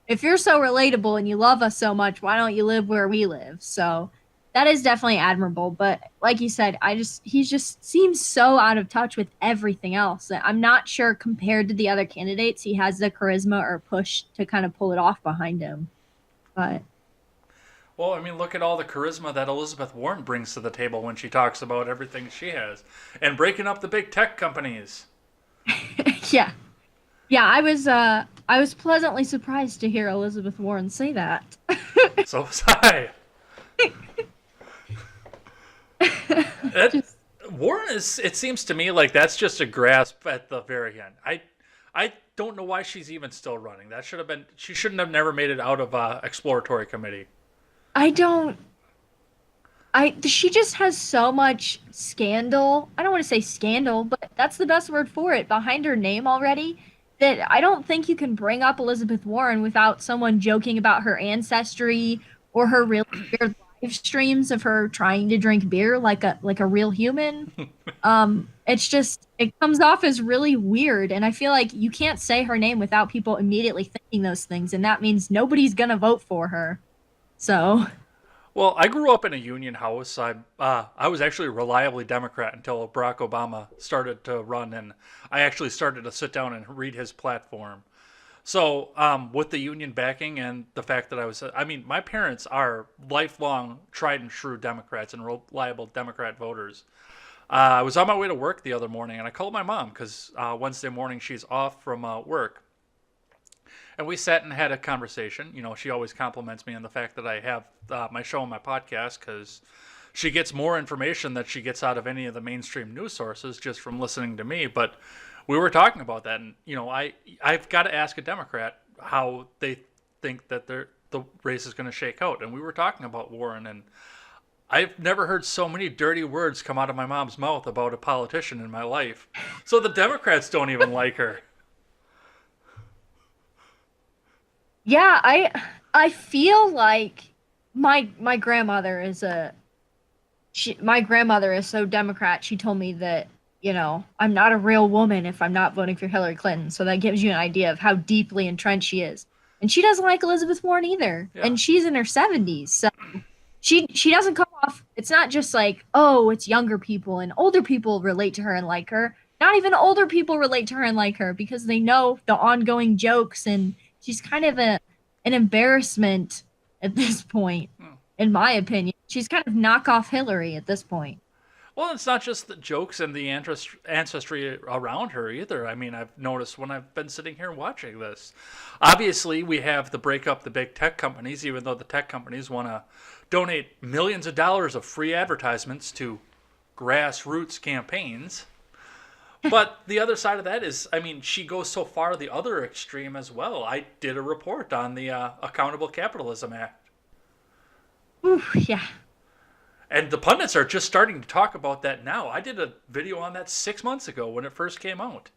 If you're so relatable and you love us so much, why don't you live where we live? So that is definitely admirable. But like you said, he just seems so out of touch with everything else. I'm not sure compared to the other candidates, he has the charisma or push to kind of pull it off behind him. But Well, I mean, look at all the charisma that Elizabeth Warren brings to the table when she talks about everything she has and breaking up the big tech companies. yeah. Yeah, I was pleasantly surprised to hear Elizabeth Warren say that. So was I. It, Just Warren is. It seems to me like that's just a grasp at the very end. I don't know why she's even still running. That should have been. She shouldn't have never made it out of exploratory committee. I don't she just has so much scandal. I don't want to say scandal, but that's the best word for it behind her name already. That I don't think you can bring up Elizabeth Warren without someone joking about her ancestry or her really weird live streams of her trying to drink beer like a real human. It's just it comes off as really weird, and I feel like you can't say her name without people immediately thinking those things, and that means nobody's gonna vote for her. So. Well, I grew up in a union house. I was actually reliably Democrat until Barack Obama started to run, and I actually started to sit down and read his platform. So, with the union backing and the fact that I mean, my parents are lifelong, tried and true Democrats and reliable Democrat voters. I was on my way to work the other morning, and I called my mom because Wednesday morning she's off from work, and we sat and had a conversation. You know, she always compliments me on the fact that I have my show and my podcast because she gets more information that she gets out of any of the mainstream news sources just from listening to me. But we were talking about that, and I've got to ask a Democrat how they think that the race is going to shake out, and we were talking about Warren, and I've never heard so many dirty words come out of my mom's mouth about a politician in my life. So the Democrats don't even like her. Yeah, I feel like my grandmother is my grandmother is so Democrat. She told me that, I'm not a real woman if I'm not voting for Hillary Clinton. So that gives you an idea of how deeply entrenched she is. And she doesn't like Elizabeth Warren either. Yeah. And she's in her 70s. So she doesn't come off, it's not just like, oh, it's younger people and older people relate to her and like her. Not even older people relate to her and like her because they know the ongoing jokes, and she's kind of an embarrassment at this point, in my opinion. She's kind of knockoff Hillary at this point. Well, it's not just the jokes and the ancestry around her either. I mean, I've noticed when I've been sitting here watching this. Obviously, we have the break up the big tech companies, even though the tech companies want to donate millions of dollars of free advertisements to grassroots campaigns. But the other side of that is, I mean, she goes so far the other extreme as well. I did a report on the Accountable Capitalism Act. Ooh, yeah. And the pundits are just starting to talk about that now. I did a video on that 6 months ago when it first came out.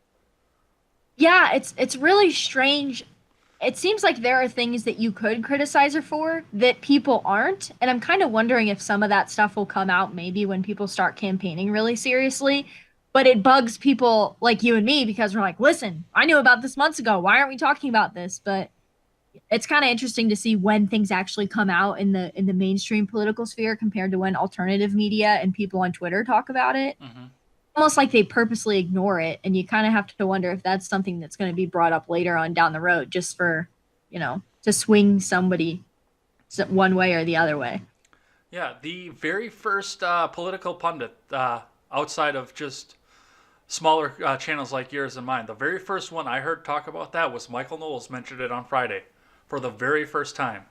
Yeah, it's really strange. It seems like there are things that you could criticize her for that people aren't, and I'm kind of wondering if some of that stuff will come out maybe when people start campaigning really seriously. But it bugs people like you and me because we're like, listen, I knew about this months ago. Why aren't we talking about this? But it's kind of interesting to see when things actually come out in the mainstream political sphere compared to when alternative media and people on Twitter talk about it. Hmm. Almost like they purposely ignore it, and you kind of have to wonder if that's something that's going to be brought up later on down the road, just for to swing somebody one way or the other way. Yeah, the very first political pundit, outside of just smaller channels like yours and mine, the very first one I heard talk about that was Michael Knowles mentioned it on Friday for the very first time.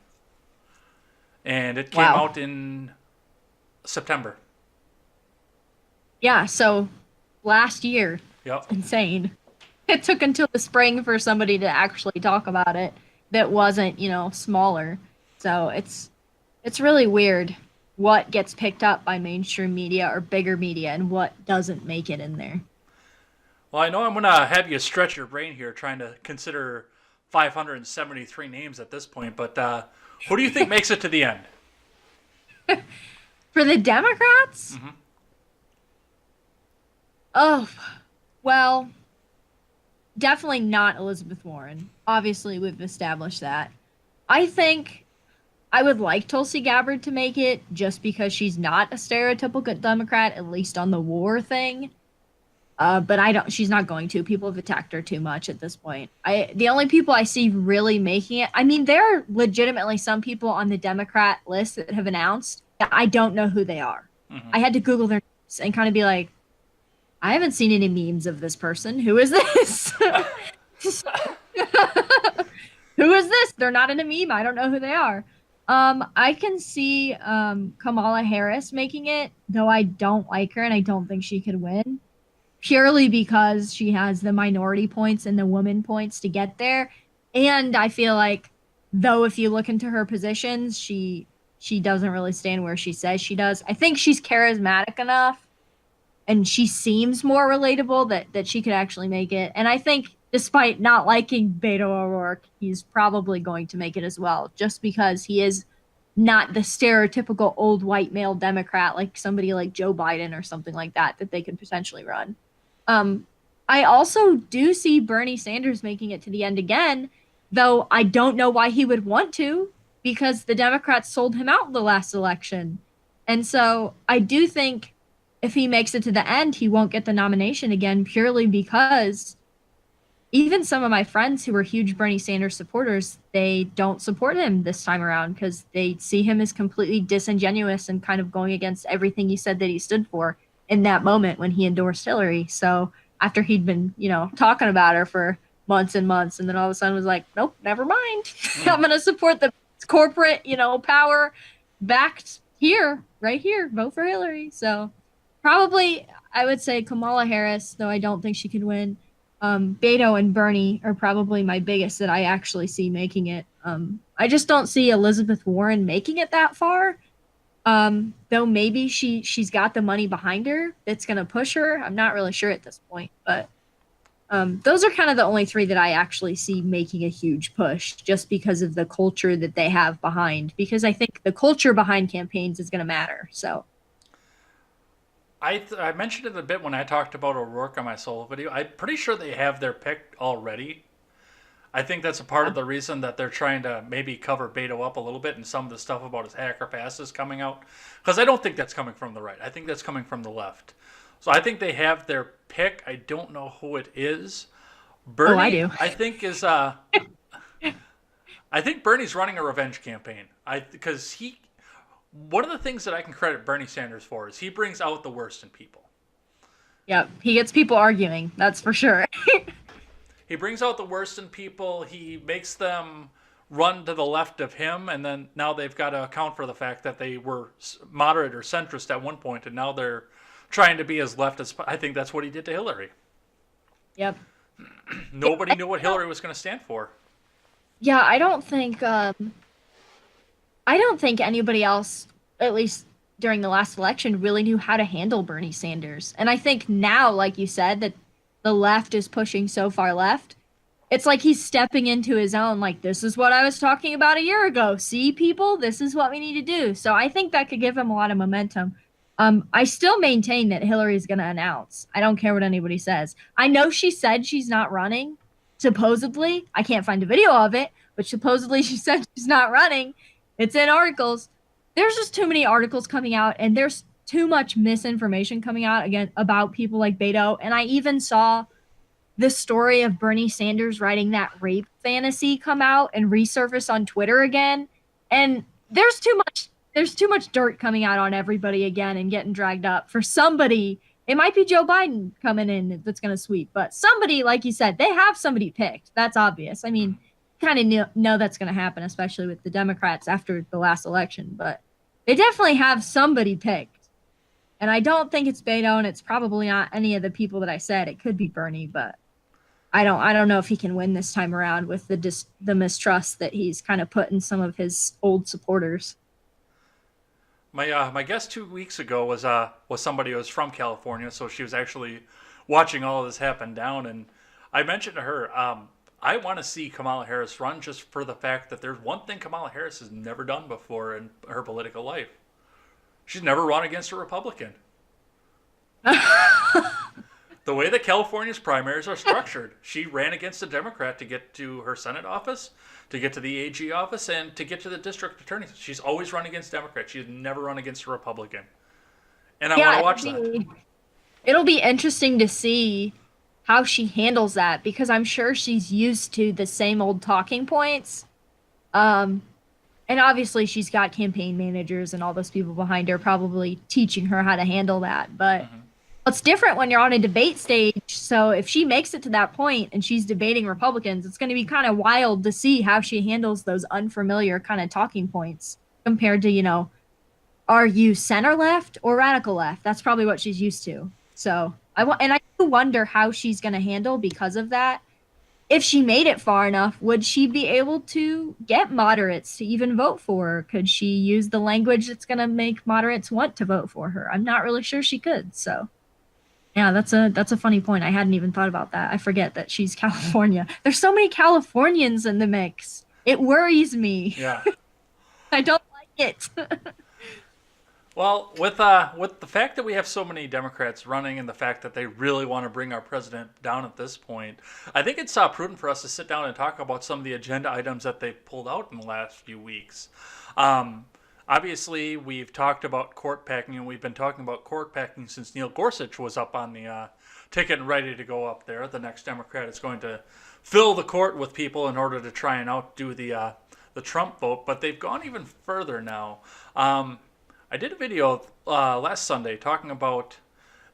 And it came Wow. out in September. Yeah, so last year, Yep. insane. It took until the spring for somebody to actually talk about it that wasn't, smaller. So it's really weird what gets picked up by mainstream media or bigger media and what doesn't make it in there. Well, I know I'm going to have you stretch your brain here trying to consider 573 names at this point, but who do you think makes it to the end? For the Democrats? Hmm. Oh, well, definitely not Elizabeth Warren. Obviously, we've established that. I think I would like Tulsi Gabbard to make it just because she's not a stereotypical Democrat, at least on the war thing. But I don't. She's not going to. People have attacked her too much at this point. The only people I see really making it. I mean, there are legitimately some people on the Democrat list that have announced that I don't know who they are. Hmm. I had to Google their names and kind of be like, I haven't seen any memes of this person. Who is this? Who is this? They're not in a meme. I don't know who they are. I can see Kamala Harris making it, though I don't like her and I don't think she could win purely because she has the minority points and the woman points to get there. And I feel like though if you look into her positions, she doesn't really stand where she says she does. I think she's charismatic enough and she seems more relatable that she could actually make it. And I think despite not liking Beto O'Rourke, he's probably going to make it as well, just because he is not the stereotypical old white male Democrat like somebody like Joe Biden or something like that they could potentially run. Um, I also do see Bernie Sanders making it to the end again, though I don't know why he would want to, because the Democrats sold him out in the last election. And so I do think if he makes it to the end, he won't get the nomination again purely because even some of my friends who are huge Bernie Sanders supporters, they don't support him this time around because they see him as completely disingenuous and kind of going against everything he said that he stood for in that moment when he endorsed Hillary. So after he'd been, talking about her for months and months, and then all of a sudden was like, nope, never mind. I'm going to support the corporate, power backed here, right here, vote for Hillary. So probably I would say Kamala Harris, though I don't think she could win. Beto and Bernie are probably my biggest that I actually see making it. I just don't see Elizabeth Warren making it that far. Though maybe she's got the money behind her that's going to push her. I'm not really sure at this point, but those are kind of the only three that I actually see making a huge push just because of the culture that they have behind. Because I think the culture behind campaigns is going to matter. So I mentioned it a bit when I talked about O'Rourke on my solo video. I'm pretty sure they have their pick already. I think that's a part of the reason that they're trying to maybe cover Beto up a little bit and some of the stuff about his hacker passes coming out. Because I don't think that's coming from the right. I think that's coming from the left. So I think they have their pick. I don't know who it is. Bernie, I do. I think is I think Bernie's running a revenge campaign. Because he one of the things that I can credit Bernie Sanders for is he brings out the worst in people. Yep, he gets people arguing. That's for sure. He brings out the worst in people. He makes them run to the left of him, and then now they've got to account for the fact that they were moderate or centrist at one point, and now they're trying to be as left as. I think that's what he did to Hillary. Yep. Nobody knew what Hillary was going to stand for. Yeah, I don't think anybody else, at least during the last election, really knew how to handle Bernie Sanders. And I think now, like you said, that the left is pushing so far left, it's like he's stepping into his own, like, this is what I was talking about a year ago. See, people, this is what we need to do. So I think that could give him a lot of momentum. I still maintain that Hillary's going to announce. I don't care what anybody says. I know she said she's not running, supposedly. I can't find a video of it, but supposedly she said she's not running. It's in articles. There's just too many articles coming out, and there's too much misinformation coming out again about people like Beto. And I even saw the story of Bernie Sanders writing that rape fantasy come out and resurface on Twitter again. And there's too much dirt coming out on everybody again and getting dragged up for somebody. It might be Joe Biden coming in that's going to sweep, but somebody, like you said, they have somebody picked. That's obvious. I mean, kind of know that's going to happen, especially with the Democrats after the last election, but they definitely have somebody picked. And I don't think it's Beto, and it's probably not any of the people that I said. It could be Bernie, but I don't know if he can win this time around with the mistrust that he's kind of put in some of his old supporters. My guest 2 weeks ago was somebody who was from California, so she was actually watching all of this happen down. And I mentioned to her, I want to see Kamala Harris run just for the fact that there's one thing Kamala Harris has never done before in her political life. She's never run against a Republican. The way that California's primaries are structured, she ran against a Democrat to get to her Senate office, to get to the AG office, and to get to the district attorney. She's always run against Democrats. She's never run against a Republican. And I want to watch that. It'll be interesting to see how she handles that because I'm sure she's used to the same old talking points. And obviously she's got campaign managers and all those people behind her probably teaching her how to handle that. But it's different when you're on a debate stage. So if she makes it to that point and she's debating Republicans, it's going to be kind of wild to see how she handles those unfamiliar kind of talking points compared to, are you center left or radical left? That's probably what she's used to. So I do wonder how she's going to handle because of that. If she made it far enough, would she be able to get moderates to even vote for her? Could she use the language that's going to make moderates want to vote for her? I'm not really sure she could. So yeah, that's a funny point. I hadn't even thought about that. I forget that she's California. There's so many Californians in the mix. It worries me. Yeah. I don't like it. Well, with the fact that we have so many Democrats running and the fact that they really want to bring our president down at this point, I think it's prudent for us to sit down and talk about some of the agenda items that they've pulled out in the last few weeks. Obviously, we've talked about court packing, and we've been talking about court packing since Neil Gorsuch was up on the ticket and ready to go up there. The next Democrat is going to fill the court with people in order to try and outdo the Trump vote, but they've gone even further now. I did a video last Sunday talking about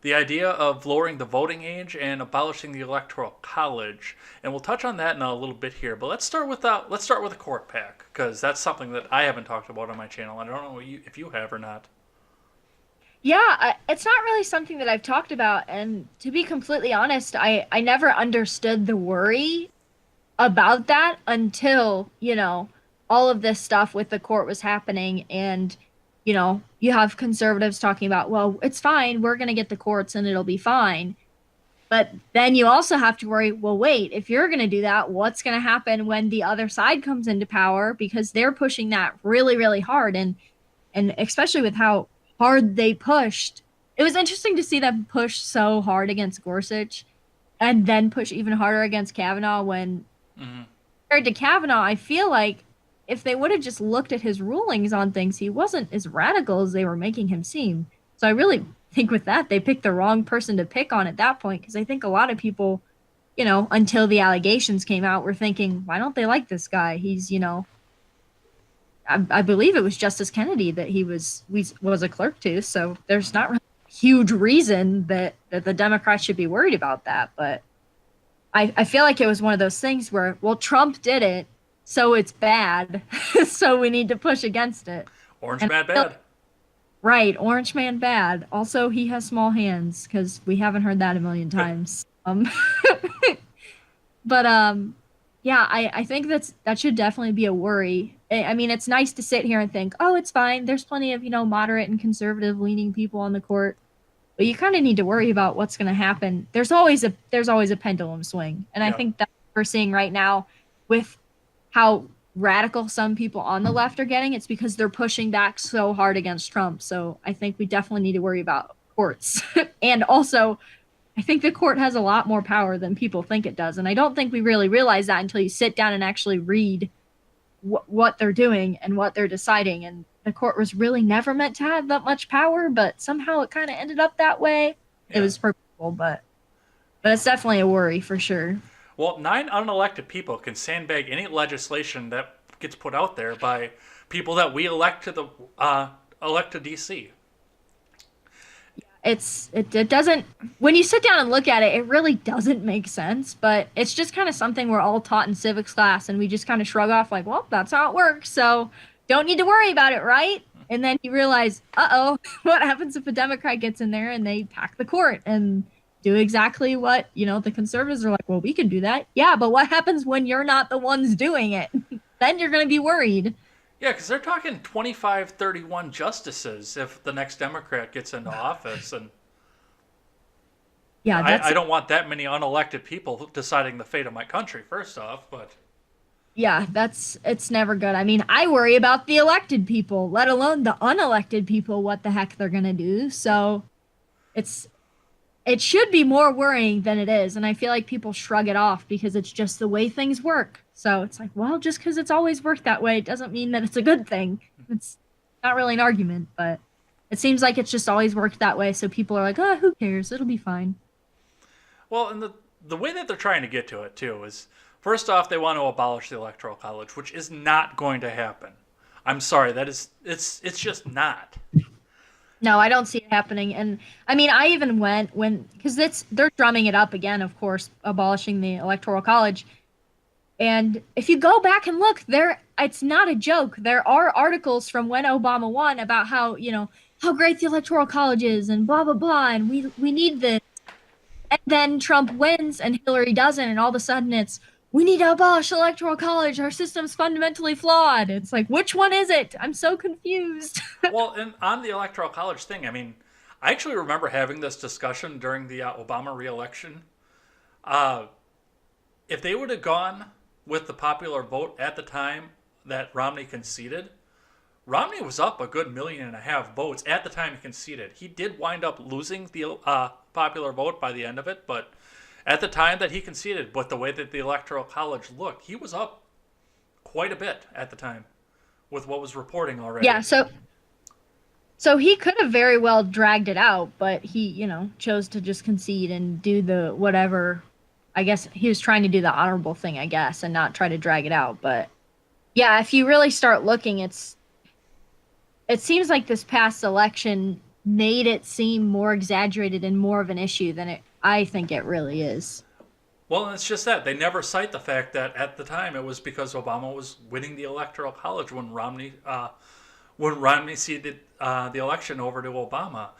the idea of lowering the voting age and abolishing the Electoral College, and we'll touch on that in a little bit here. But let's start with a court pack because that's something that I haven't talked about on my channel. I don't know if you have or not. Yeah, it's not really something that I've talked about, and to be completely honest, I never understood the worry about that until all of this stuff with the court was happening and you have conservatives talking about, well, it's fine, we're going to get the courts and it'll be fine. But then you also have to worry, well, wait, if you're going to do that, what's going to happen when the other side comes into power? Because they're pushing that really, really hard. And especially with how hard they pushed, it was interesting to see them push so hard against Gorsuch and then push even harder against Kavanaugh when compared to Kavanaugh, I feel like if they would have just looked at his rulings on things, he wasn't as radical as they were making him seem. So I really think with that, they picked the wrong person to pick on at that point, because I think a lot of people, until the allegations came out, were thinking, why don't they like this guy? He's, I believe it was Justice Kennedy that he was a clerk to. So there's not really a huge reason that the Democrats should be worried about that. But I feel like it was one of those things where, well, Trump did it, so it's bad, so we need to push against it. Orange man bad. Right, orange man bad. Also, he has small hands, because we haven't heard that a million times. But yeah, I think that should definitely be a worry. I mean, it's nice to sit here and think, oh, it's fine. There's plenty of moderate and conservative leaning people on the court, but you kind of need to worry about what's going to happen. There's always a pendulum swing, and I think that's what we're seeing right now with how radical some people on the left are getting. It's because they're pushing back so hard against Trump. So I think we definitely need to worry about courts. And also, I think the court has a lot more power than people think it does. And I don't think we really realize that until you sit down and actually read what they're doing and what they're deciding. And the court was really never meant to have that much power, but somehow it kind of ended up that way. Yeah. It was purposeful, but it's definitely a worry for sure. Well, 9 unelected people can sandbag any legislation that gets put out there by people that we elect to DC. It doesn't, when you sit down and look at it, it really doesn't make sense, but it's just kind of something we're all taught in civics class, and we just kind of shrug off like, well, that's how it works, so don't need to worry about it, right? And then you realize, what happens if a Democrat gets in there and they pack the court and do exactly what, the conservatives are like, well, we can do that. Yeah, but what happens when you're not the ones doing it? Then you're going to be worried. Yeah, because they're talking 25-31 justices if the next Democrat gets into office. And Yeah, I that's don't want that many unelected people deciding the fate of my country, first off, but yeah, that's it's never good. I mean, I worry about the elected people, let alone the unelected people, what the heck they're gonna do. So it's it should be more worrying than it is, and I feel like people shrug it off because it's just the way things work. So it's like, well, just because it's always worked that way, it doesn't mean that it's a good thing. It's not really an argument, but it seems like it's just always worked that way. So people are like, oh, who cares? It'll be fine. well, and the way that they're trying to get to it too is first off they want to abolish the electoral college, which is not going to happen. I'm sorry, that is it's just not. No, I don't see it happening. And I mean, I even went when because it's they're drumming it up again, of course, abolishing the electoral college. And if you go back and look, there it's not a joke. There are articles from when Obama won about how, how great the electoral college is and blah blah blah and we need this. And then Trump wins and Hillary doesn't and all of a sudden it's we need to abolish the electoral college. Our system's fundamentally flawed. It's like which one is it? I'm so confused. Well, and on the electoral college thing, I mean, I actually remember having this discussion during the Obama reelection. Uh, if they would have gone with the popular vote at the time that Romney conceded, Romney was up a good 1.5 million votes at the time he conceded. He did wind up losing the popular vote by the end of it, but at the time that he conceded, but the way that the electoral college looked, he was up quite a bit at the time with what was reporting Yeah, already. so he could have very well dragged it out, but he, chose to just concede and do the whatever. I guess he was trying to do the honorable thing, I guess, and not try to drag it out. But yeah, if you really start looking, it seems like this past election made it seem more exaggerated and more of an issue than I think it really is. Well, and it's just that they never cite the fact that at the time it was because Obama was winning the electoral college when Romney ceded the election over to Obama.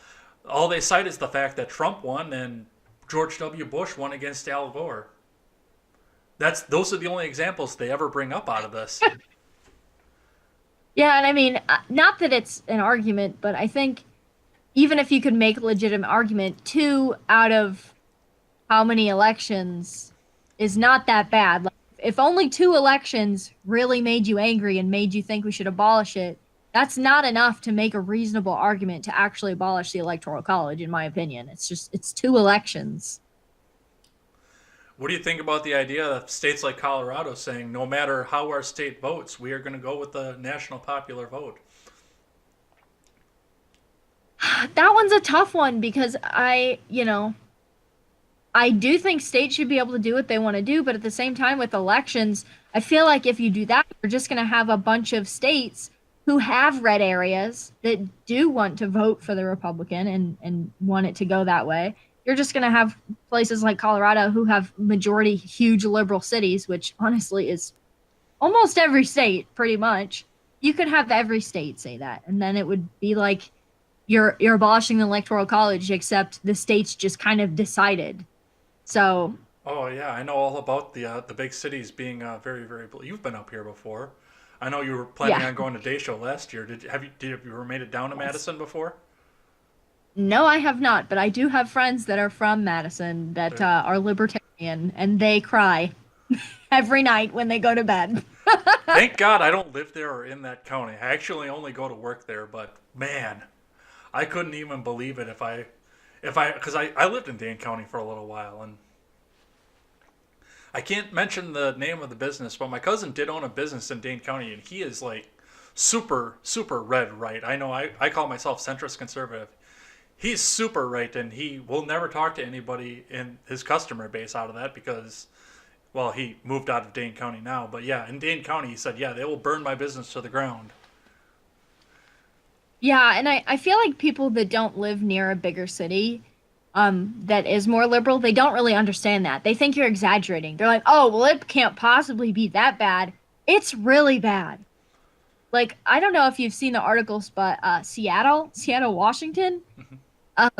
All they cite is the fact that Trump won and George W. Bush won against Al Gore. Those are the only examples they ever bring up out of this. Yeah, and I mean, not that it's an argument, but I think even if you could make a legitimate argument, two out of how many elections is not that bad. Like, if only two elections really made you angry and made you think we should abolish it, that's not enough to make a reasonable argument to actually abolish the electoral college, in my opinion. It's two elections. What do you think about the idea of states like Colorado saying no matter how our state votes, we are going to go with the national popular vote? That one's a tough one because I do think states should be able to do what they want to do, but at the same time, with elections, I feel like if you do that, you're just going to have a bunch of states who have red areas that do want to vote for the Republican and want it to go that way. You're just going to have places like Colorado who have majority huge liberal cities, which honestly is almost every state, pretty much. You could have every state say that, and then it would be like you're abolishing the electoral college, except the states just kind of decided. So Oh yeah, I know all about the big cities being very very. You've been up here before. I know you were planning yeah, on going to Day Show last year. Did you ever made it down to yes. Madison before? No, I have not, but I do have friends that are from Madison that There- are libertarian, and they cry every night when they go to bed. Thank God I don't live there or in that county. I actually only go to work there, but man, I couldn't even believe it if I because I lived in Dane County for a little while and I can't mention the name of the business, but my cousin did own a business in Dane County, and he is like super, super red right. I know I call myself centrist conservative. He's super right, and he will never talk to anybody in his customer base out of that because, well, he moved out of Dane County now. But yeah, in Dane County, he said, yeah, they will burn my business to the ground. Yeah, and I feel like people that don't live near a bigger city, that is more liberal, they don't really understand that. They think you're exaggerating. They're like, oh, well, it can't possibly be that bad. It's really bad. Like, I don't know if you've seen the articles, but Seattle, Washington, um,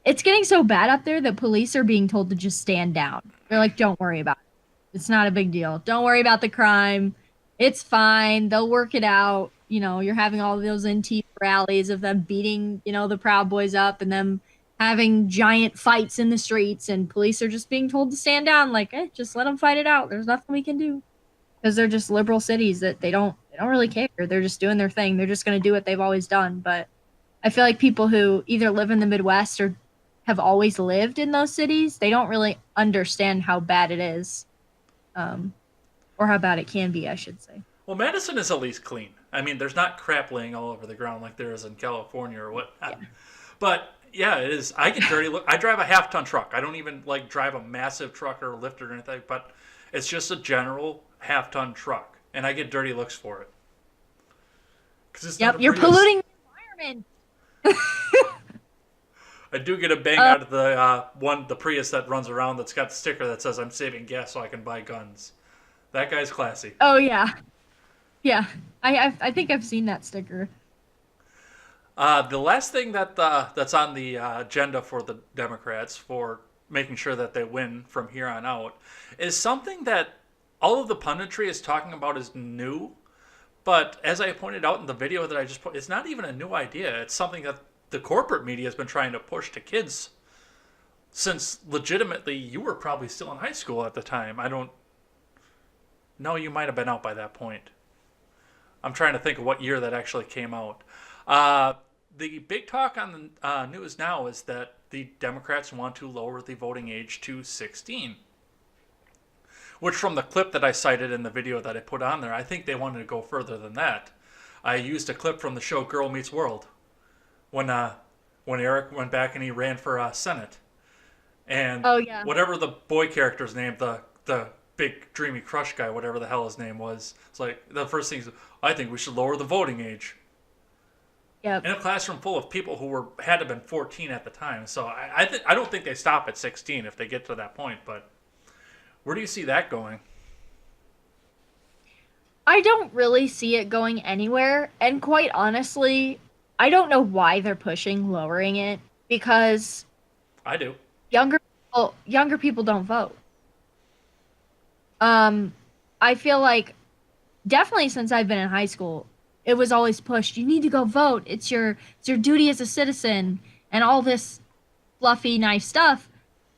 it's getting so bad up there that police are being told to just stand down. They're like, don't worry about it. It's not a big deal. Don't worry about the crime. It's fine. They'll work it out. You're having all those NT rallies of them beating, the Proud Boys up and them having giant fights in the streets, and police are just being told to stand down, like, just let them fight it out. There's nothing we can do. Because they're just liberal cities that they don't really care. They're just doing their thing. They're just going to do what they've always done. But I feel like people who either live in the Midwest or have always lived in those cities, they don't really understand how bad it is, um, or how bad it can be, I should say. Well, Madison is at least clean. I mean, there's not crap laying all over the ground like there is in California or what. Yeah. But yeah, it is. I get dirty. Look, I drive a half-ton truck. I don't even like drive a massive truck or lift it or anything. But it's just a general half-ton truck, and I get dirty looks for it because it's not Yep, a you're Prius. polluting the environment. I do get a bang Uh, out of the Prius that runs around that's got the sticker that says I'm saving gas so I can buy guns. That guy's classy. oh yeah, yeah. I think I've seen that sticker. The last thing that's on the agenda for the Democrats for making sure that they win from here on out is something that all of the punditry is talking about is new. But as I pointed out in the video that I just put, it's not even a new idea. It's something that the corporate media has been trying to push to kids since legitimately you were probably still in high school at the time. I don't know. You might have been out by that point. I'm trying to think of what year that actually came out. Uh, the big talk on the news now is that the Democrats want to lower the voting age to 16. Which, from the clip that I cited in the video that I put on there, I think they wanted to go further than that. I used a clip from the show Girl Meets World when Eric went back and he ran for Senate, and Oh yeah. whatever the boy character's name, the big dreamy crush guy, whatever the hell his name was, it's like the first thing is, I think we should lower the voting age Yep. in a classroom full of people who had to have been 14 at the time. So I don't think they stop at 16 if they get to that point. But where do you see that going? I don't really see it going anywhere, and quite honestly, I don't know why they're pushing lowering it because I do. younger people don't vote. Um, I feel like definitely since I've been in high school, it was always pushed. You need to go vote. It's your duty as a citizen, and all this fluffy, nice stuff.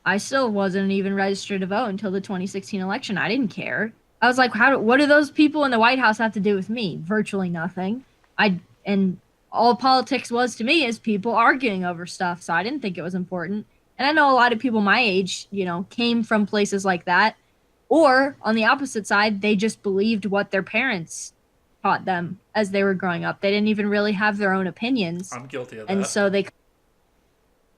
I still wasn't even registered to vote until the 2016 election. I didn't care. I was like, what do those people in the White House have to do with me? Virtually nothing. And all politics was to me is people arguing over stuff. So I didn't think it was important. And I know a lot of people my age, came from places like that. Or on the opposite side, they just believed what their parents taught them as they were growing up. They didn't even really have their own opinions. I'm guilty of And that. so they,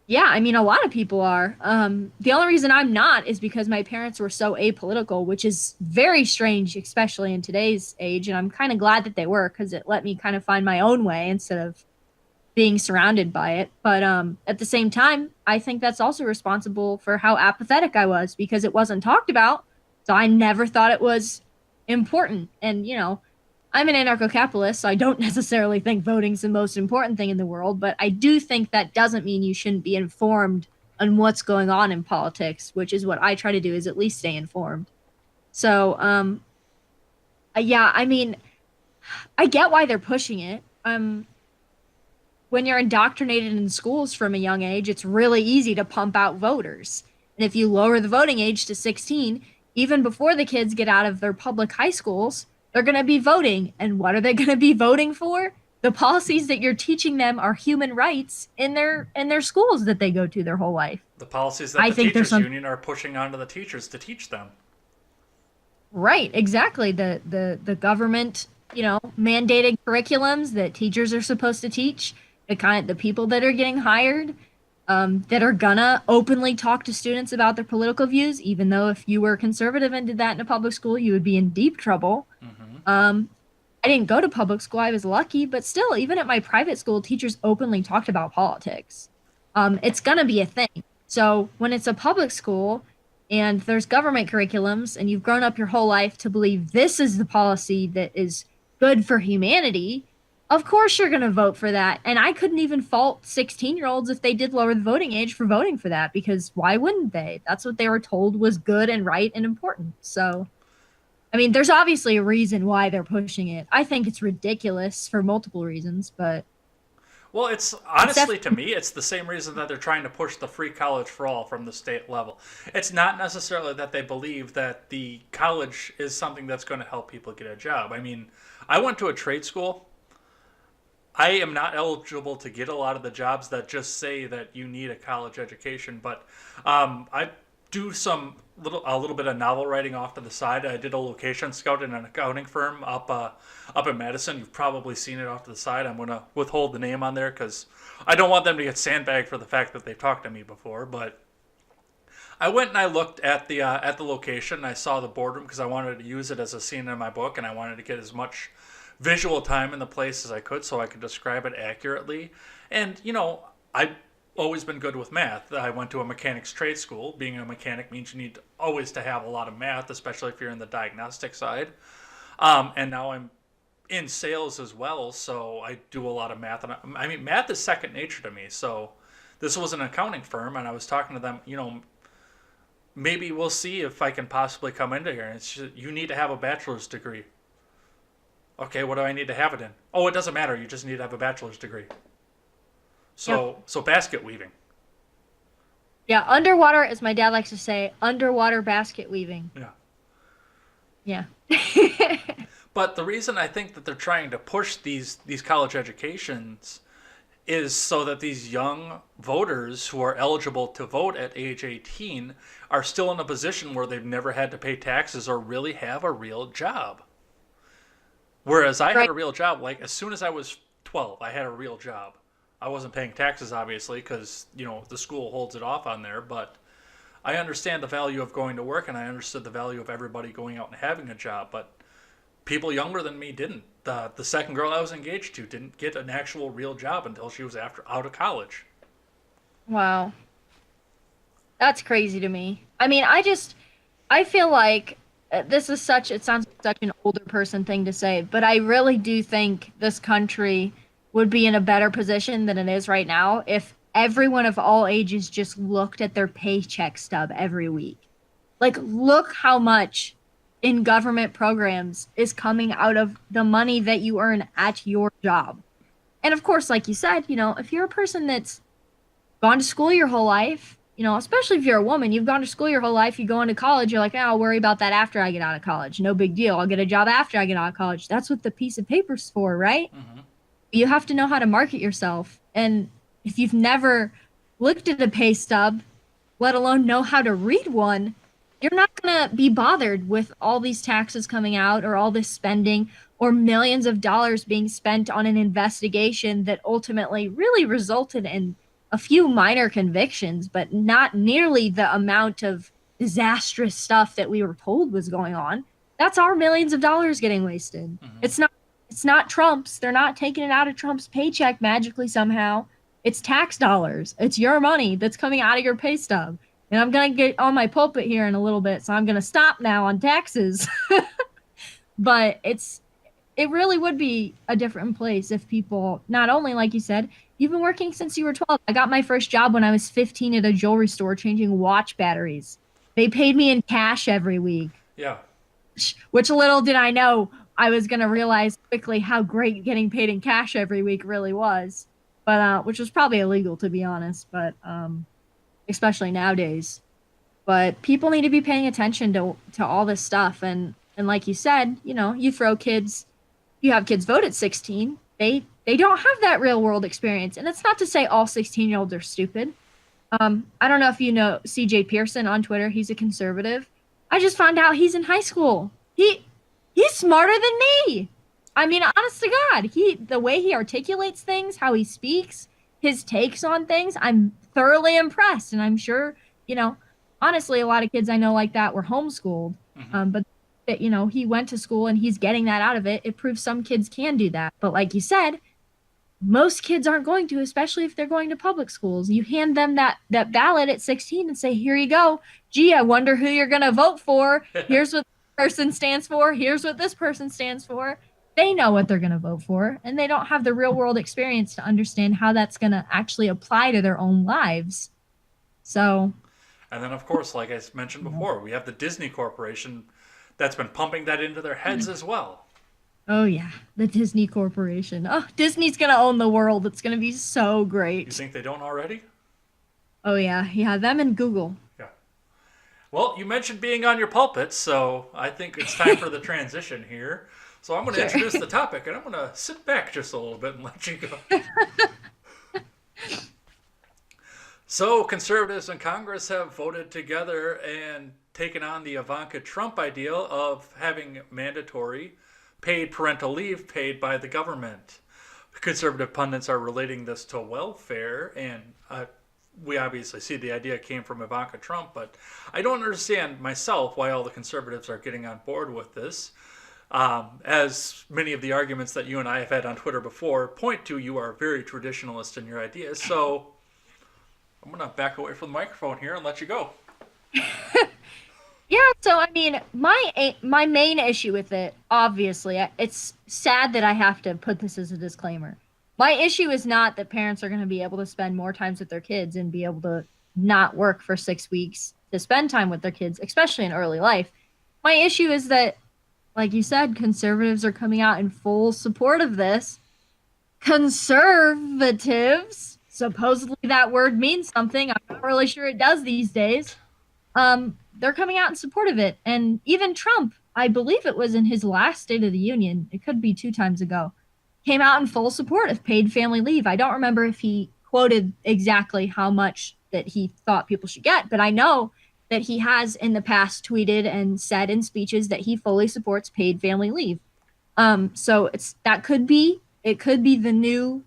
yeah, I mean, a lot of people are. The only reason I'm not is because my parents were so apolitical, which is very strange, especially in today's age. And I'm kind of glad that they were because it let me kind of find my own way instead of being surrounded by it. But at the same time, I think that's also responsible for how apathetic I was because it wasn't talked about. So I never thought it was important. And, I'm an anarcho capitalist, so I don't necessarily think voting's the most important thing in the world. But I do think that doesn't mean you shouldn't be informed on what's going on in politics, which is what I try to do, is at least stay informed. So, yeah, I mean, I get why they're pushing it. When you're indoctrinated in schools from a young age, it's really easy to pump out voters. And if you lower the voting age to 16, even before the kids get out of their public high schools, they're going to be voting. And what are they going to be voting for? The policies that you're teaching them are human rights in their schools that they go to their whole life. The policies that I the think there's teachers some union are pushing onto the teachers to teach them. right, exactly. The government, mandated curriculums that teachers are supposed to teach, the people that are getting hired, that are gonna openly talk to students about their political views, even though if you were conservative and did that in a public school, you would be in deep trouble. Hmm. Um, I didn't go to public school, I was lucky, but still, even at my private school, teachers openly talked about politics. It's gonna be a thing. So when it's a public school and there's government curriculums and you've grown up your whole life to believe this is the policy that is good for humanity, of course you're going to vote for that. And I couldn't even fault 16-year-olds if they did lower the voting age for voting for that, because why wouldn't they? That's what they were told was good and right and important. So, I mean, there's obviously a reason why they're pushing it. I think it's ridiculous for multiple reasons, but Well, it's It's honestly to me, it's the same reason that they're trying to push the free college for all from the state level. It's not necessarily that they believe that the college is something that's going to help people get a job. I mean, I went to a trade school. I am not eligible to get a lot of the jobs that just say that you need a college education, but I do a little bit of novel writing off to the side. I did a location scout in an accounting firm up in Madison. You've probably seen it off to the side. I'm gonna withhold the name on there because I don't want them to get sandbagged for the fact that they've talked to me before. But I went and I looked at the location. And I saw the boardroom because I wanted to use it as a scene in my book, and I wanted to get as much visual time in the place as I could so I could describe it accurately. And I've always been good with math. I went to a mechanics trade school. Being a mechanic means you need always to have a lot of math, especially if you're in the diagnostic side. And now I'm in sales as well, so I do a lot of math. And I mean, math is second nature to me. So this was an accounting firm, and I was talking to them. Maybe we'll see if I can possibly come into here. And it's just, you need to have a bachelor's degree. Okay, what do I need to have it in? Oh, it doesn't matter. You just need to have a bachelor's degree. Yep. So basket weaving. Yeah, underwater, as my dad likes to say, underwater basket weaving. Yeah. Yeah. But the reason I think that they're trying to push these college educations is so that these young voters who are eligible to vote at age 18 are still in a position where they've never had to pay taxes or really have a real job. Whereas I had Right. a real job, like as soon as I was 12, I had a real job. I wasn't paying taxes, obviously, because, the school holds it off on there, but I understand the value of going to work and I understood the value of everybody going out and having a job, but people younger than me didn't. The second girl I was engaged to didn't get an actual real job until she was out of college. Wow. That's crazy to me. I mean, I feel like this is it sounds like such an older person thing to say, but I really do think this country would be in a better position than it is right now if everyone of all ages just looked at their paycheck stub every week. Like, look how much in government programs is coming out of the money that you earn at your job. And of course, like you said, if you're a person that's gone to school your whole life, especially if you're a woman, you've gone to school your whole life, you go into college, you're like, oh, I'll worry about that after I get out of college. No big deal. I'll get a job after I get out of college. That's what the piece of paper's for, right? Hmm. You have to know how to market yourself. And if you've never looked at a pay stub, let alone know how to read one, you're not going to be bothered with all these taxes coming out or all this spending or millions of dollars being spent on an investigation that ultimately really resulted in a few minor convictions, but not nearly the amount of disastrous stuff that we were told was going on. That's our millions of dollars getting wasted. Hmm. It's not Trump's. They're not taking it out of Trump's paycheck magically somehow. It's tax dollars. It's your money that's coming out of your pay stub. And I'm going to get on my pulpit here in a little bit, so I'm going to stop now on taxes. But it really would be a different place if people, not only like you said, you've been working since you were 12. I got my first job when I was 15 at a jewelry store changing watch batteries. They paid me in cash every week, Yeah. which little did I know I was going to realize quickly how great getting paid in cash every week really was. But which was probably illegal to be honest, but especially nowadays. But people need to be paying attention to all this stuff and like you said, you throw kids you have kids vote at 16, they don't have that real world experience. And it's not to say all 16-year-olds are stupid. I don't know if you know CJ Pearson on Twitter. He's a conservative. I just found out he's in high school. He's smarter than me. I mean, honest to God, the way he articulates things, how he speaks, his takes on things, I'm thoroughly impressed. And I'm sure, honestly, a lot of kids I know like that were homeschooled. Hmm. But that, he went to school and he's getting that out of it. It proves some kids can do that. But like you said, most kids aren't going to, especially if they're going to public schools. You hand them that ballot at 16 and say, "Here you go. Gee, I wonder who you're going to vote for. Here's what this person stands for. Here's what this person stands for." They know what they're going to vote for, and they don't have the real world experience to understand how that's going to actually apply to their own lives. So, And then, of course, like I mentioned before, we have the Disney Corporation that's been pumping that into their heads as well. Oh yeah, the Disney Corporation. Oh, Disney's gonna own the world. It's gonna be so You great. think they don't already? Oh yeah, yeah, them and Google. Yeah. Well, you mentioned being on your pulpit, so I think it's time for the transition here. So I'm going to Sure. introduce the topic, and I'm going to sit back just a little bit and let you go. So, conservatives in Congress have voted together and taken on the Ivanka Trump ideal of having mandatory paid parental leave paid by the government. Conservative pundits are relating this to welfare, and we obviously see the idea came from Ivanka Trump, but I don't understand myself why all the conservatives are getting on board with this. As many of the arguments that you and I have had on Twitter before point to, you are very traditionalist in your ideas. So I'm going to back away from the microphone here and let you go. Yeah, so I mean, my main issue with it, obviously, it's sad that I have to put this as a disclaimer. My issue is not that parents are going to be able to spend more times with their kids and be able to not work for 6 weeks to spend time with their kids, especially in early life. My issue is that, like you said, conservatives are coming out in full support of this. Conservatives, supposedly that word means something. I'm not really sure it does these days. They're coming out in support of it. And even Trump, I believe it was in his last State of the Union, it could be 2 times ago, came out in full support of paid family leave. I don't remember if he quoted exactly how much that he thought people should get, but I know that he has in the past tweeted and said in speeches that he fully supports paid family leave. So that could be it could be the new,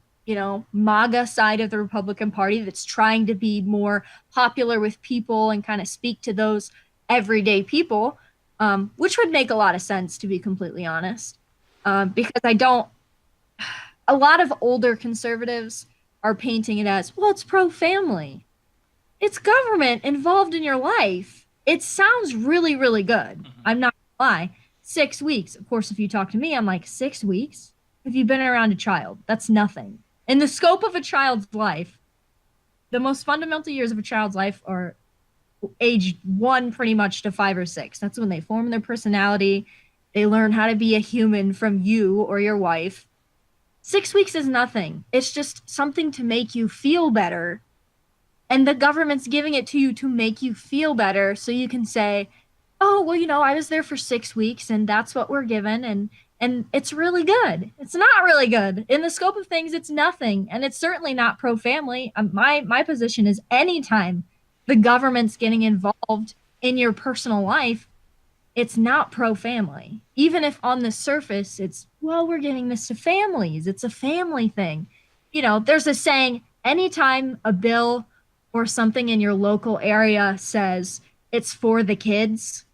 MAGA side of the Republican Party that's trying to be more popular with people and kind of speak to those everyday people, which would make a lot of sense to be completely honest. Because I don't a lot of older conservatives are painting it as, well, it's pro family. It's government involved in your life. It sounds really, really good. Mm-hmm. I'm not gonna lie. 6 weeks. Of course, if you talk to me, I'm like, 6 weeks? Have you been around a child? That's nothing. In the scope of a child's life, the most fundamental years of a child's life are age 1 pretty much to 5 or 6. That's when they form their personality. They learn how to be a human from you or your wife. 6 weeks is nothing. It's just something to make you feel better, and the government's giving it to you to make you feel better so you can say, oh, well, I was there for 6 weeks and that's what we're given, and it's really good. It's not really good. In the scope of things, it's nothing. And it's certainly not pro family. My position is anytime the government's getting involved in your personal life, it's not pro family. Even if on the surface it's, well, we're giving this to families, it's a family thing. There's a saying, anytime a bill or something in your local area says it's for the kids,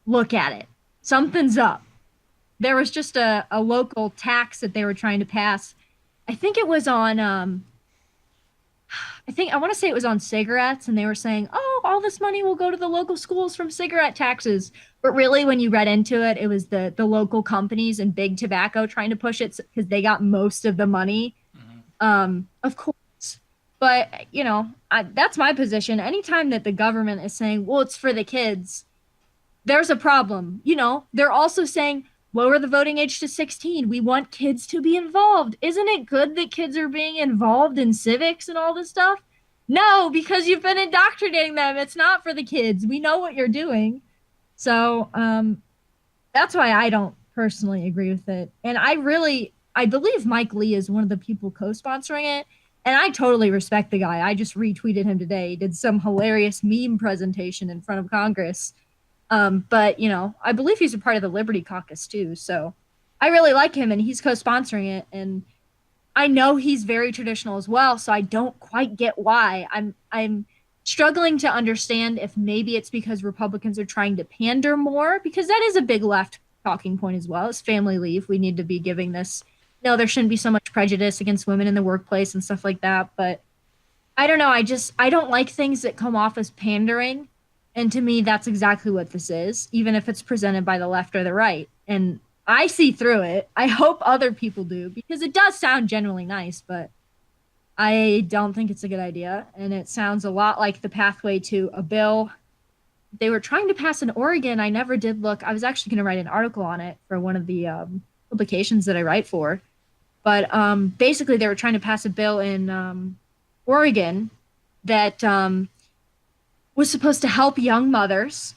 look at it. Something's up. There was just a local tax that they were trying to pass. I think it was on I want to say it was on cigarettes, and they were saying, "Oh, all this money will go to the local schools from cigarette taxes." But really, when you read into it, it was the local companies and big tobacco trying to push it because they got most of the money. Mm-hmm. Of course, but that's my position. Anytime that the government is saying, "Well, it's for the kids," there's a problem. They're also saying lower the voting age to 16. We want kids to be involved. Isn't it good that kids are being involved in civics and all this stuff? No, because you've been indoctrinating them. It's not for the kids. We know what you're doing. So, that's why I don't personally agree with it. And I believe Mike Lee is one of the people co-sponsoring it. And I totally respect the guy. I just retweeted him today. He did some hilarious meme presentation in front of Congress. But I believe he's a part of the Liberty Caucus too. So I really like him, and he's co-sponsoring it. And I know he's very traditional as well. So I don't quite get why. I'm struggling to understand if maybe it's because Republicans are trying to pander more, because that is a big left talking point as well. As family leave, we need to be giving this. No, there shouldn't be so much prejudice against women in the workplace and stuff like that. But I don't know. I don't like things that come off as pandering. And to me, that's exactly what this is, even if it's presented by the left or the right. And I see through it. I hope other people do, because it does sound genuinely nice, but I don't think it's a good idea. And it sounds a lot like the pathway to a bill they were trying to pass in Oregon. I never did look. I was actually going to write an article on it for one of the publications that I write for. But basically, they were trying to pass a bill in Oregon that was supposed to help young mothers,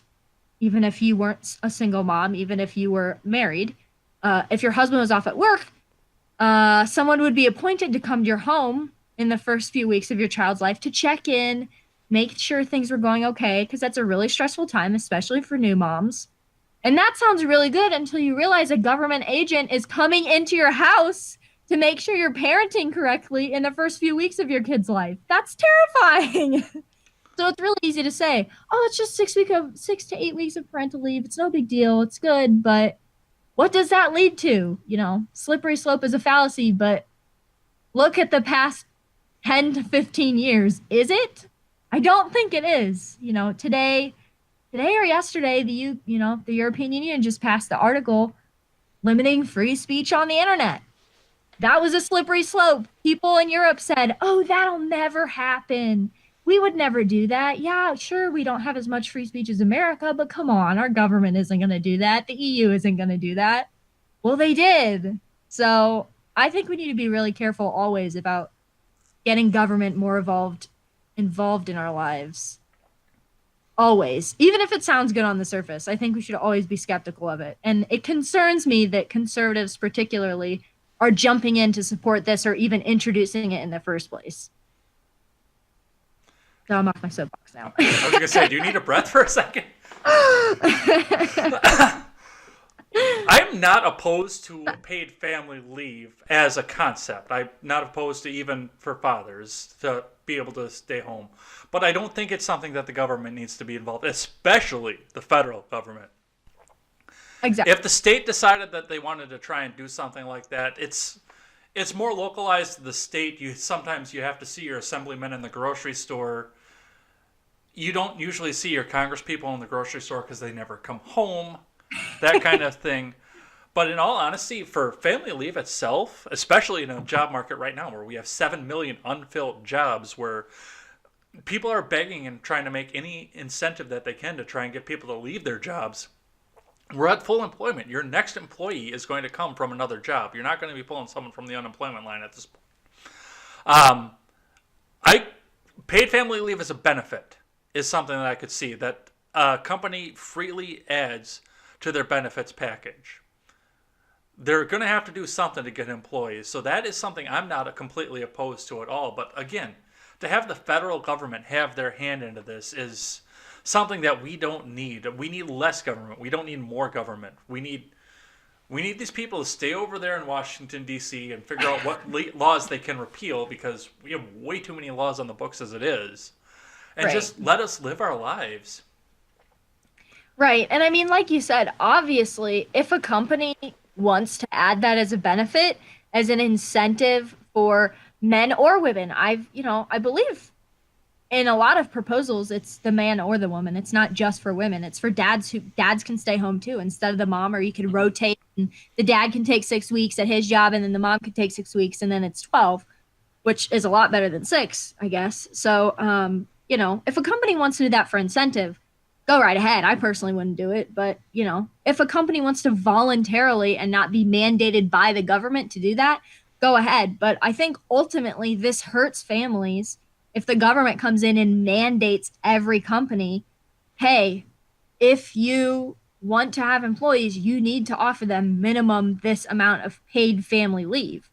even if you weren't a single mom, even if you were married. If your husband was off at work, someone would be appointed to come to your home in the first few weeks of your child's life to check in, make sure things were going okay, because that's a really stressful time, especially for new moms. And that sounds really good until you realize a government agent is coming into your house to make sure you're parenting correctly in the first few weeks of your kid's life. That's terrifying. So it's really easy to say, oh, it's just 6 to 8 weeks of parental leave. It's no big deal. It's good. But what does that lead to? Slippery slope is a fallacy, but look at the past 10 to 15 years. Is it? I don't think it is. Today or yesterday, the European Union just passed the article limiting free speech on the internet. That was a slippery slope. People in Europe said, "Oh, that'll never happen. We would never do that." Yeah, sure, we don't have as much free speech as America, but come on, our government isn't going to do that. The EU isn't going to do that. Well, they did. So I think we need to be really careful always about getting government more involved in our lives. Always. Even if it sounds good on the surface, I think we should always be skeptical of it. And it concerns me that conservatives, particularly, are jumping in to support this or even introducing it in the first place. So I'm off my soapbox now. I was going to say, do you need a breath for a second? I'm not opposed to paid family leave as a concept. I'm not opposed to even for fathers to be able to stay home. But I don't think it's something that the government needs to be involved, especially the federal government. Exactly. If the state decided that they wanted to try and do something like that, it's more localized to the state. Sometimes you have to see your assemblyman in the grocery store. You don't usually see your congresspeople in the grocery store because they never come home, that kind of thing. But in all honesty, for family leave itself, especially in a job market right now where we have 7 million unfilled jobs, where people are begging and trying to make any incentive that they can to try and get people to leave their jobs, we're at full employment. Your next employee is going to come from another job. You're not going to be pulling someone from the unemployment line at this point. I paid family leave as a benefit is something that I could see that a company freely adds to their benefits package. They're going to have to do something to get employees. So that is something I'm not completely opposed to at all. But again, to have the federal government have their hand into this is something that we don't need. We need less government. We don't need more government. We need these people to stay over there in Washington, D.C. and figure out what laws they can repeal, because we have way too many laws on the books as it is. And just let us live our lives. Right. And I mean, like you said, obviously, if a company wants to add that as a benefit, as an incentive for men or women, I believe in a lot of proposals, it's the man or the woman. It's not just for women. It's for dads can stay home too instead of the mom, or you can rotate and the dad can take 6 weeks at his job and then the mom can take 6 weeks and then it's 12, which is a lot better than 6, I guess. So, if a company wants to do that for incentive, go right ahead. I personally wouldn't do it. But, if a company wants to voluntarily and not be mandated by the government to do that, go ahead. But I think ultimately this hurts families if the government comes in and mandates every company, hey, if you want to have employees, you need to offer them minimum this amount of paid family leave.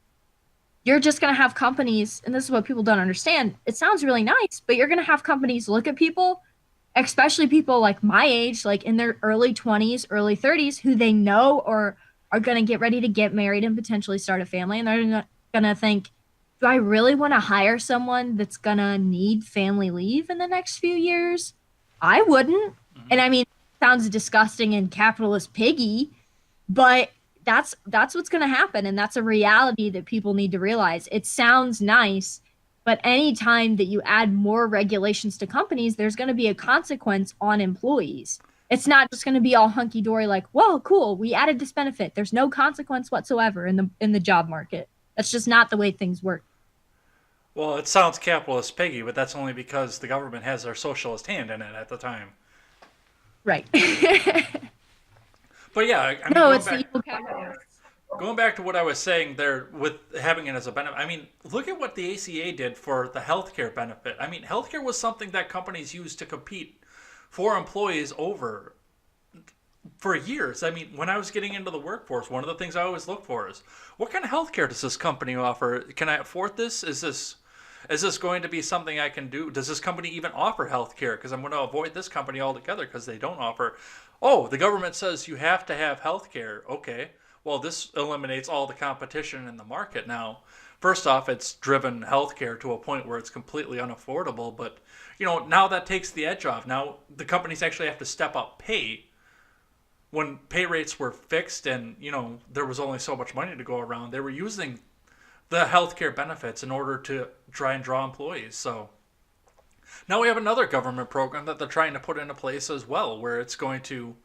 You're just going to have companies, and this is what people don't understand. It sounds really nice, but you're going to have companies look at people, especially people like my age, like in their early 20s, early 30s, who they know or are going to get ready to get married and potentially start a family. And they're going to think, do I really want to hire someone that's going to need family leave in the next few years? I wouldn't. Mm-hmm. And I mean, it sounds disgusting and capitalist piggy, but that's what's going to happen. And that's a reality that people need to realize. It sounds nice, but anytime that you add more regulations to companies, there's going to be a consequence on employees. It's not just going to be all hunky-dory like, whoa, cool, we added this benefit. There's no consequence whatsoever in the job market. That's just not the way things work. Well, it sounds capitalist piggy, but that's only because the government has their socialist hand in it at the time. Right. But yeah, I mean, no, it's the evil capitalists. going back to what I was saying there with having it as a benefit, I mean, look at what the ACA did for the healthcare benefit. I mean, healthcare was something that companies used to compete for employees over for years. I mean, when I was getting into the workforce, one of the things I always look for is what kind of healthcare does this company offer? Can I afford this? Is this going to be something I can do? Does this company even offer healthcare? Because I'm going to avoid this company altogether because they don't offer. Oh, the government says you have to have healthcare. Okay, well, this eliminates all the competition in the market now. First off, it's driven healthcare to a point where it's completely unaffordable. But now that takes the edge off. Now the companies actually have to step up pay when pay rates were fixed and there was only so much money to go around. They were using the healthcare benefits in order to try and draw employees. So now we have another government program that they're trying to put into place as well, where it's going to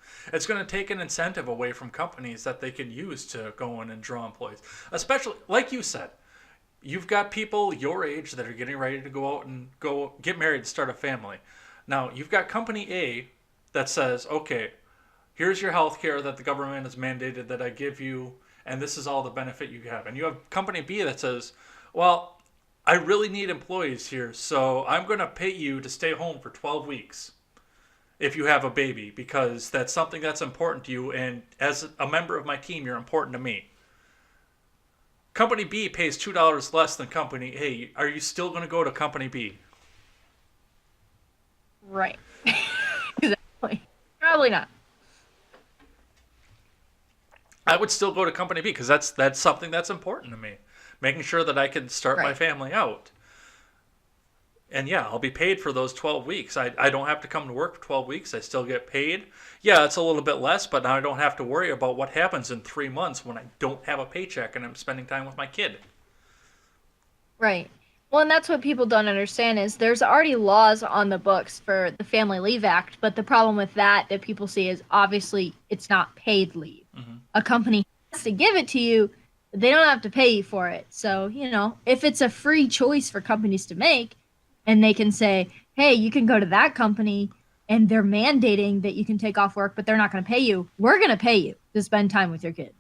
take an incentive away from companies that they can use to go in and draw employees. Especially, like you said, you've got people your age that are getting ready to go out and go get married and start a family. Now you've got company A that says, okay, here's your health care that the government has mandated that I give you, and this is all the benefit you have. And you have company B that says, well, I really need employees here, so I'm going to pay you to stay home for 12 weeks if you have a baby, because that's something that's important to you, and as a member of my team, you're important to me. Company B pays $2 less than company A. Are you still going to go to company B? Right. Exactly. Probably not. I would still go to company B because that's something that's important to me. Making sure that I can start my Right. family out. And yeah, I'll be paid for those 12 weeks. I don't have to come to work for 12 weeks. I still get paid. Yeah, it's a little bit less, but now I don't have to worry about what happens in 3 months when I don't have a paycheck and I'm spending time with my kid. Right. Well, and that's what people don't understand is there's already laws on the books for the Family Leave Act, but the problem with that people see is obviously it's not paid leave. Hmm. A company has to give it to you, but they don't have to pay you for it. So, if it's a free choice for companies to make and they can say, "Hey, you can go to that company and they're mandating that you can take off work, but they're not going to pay you. We're going to pay you to spend time with your kid."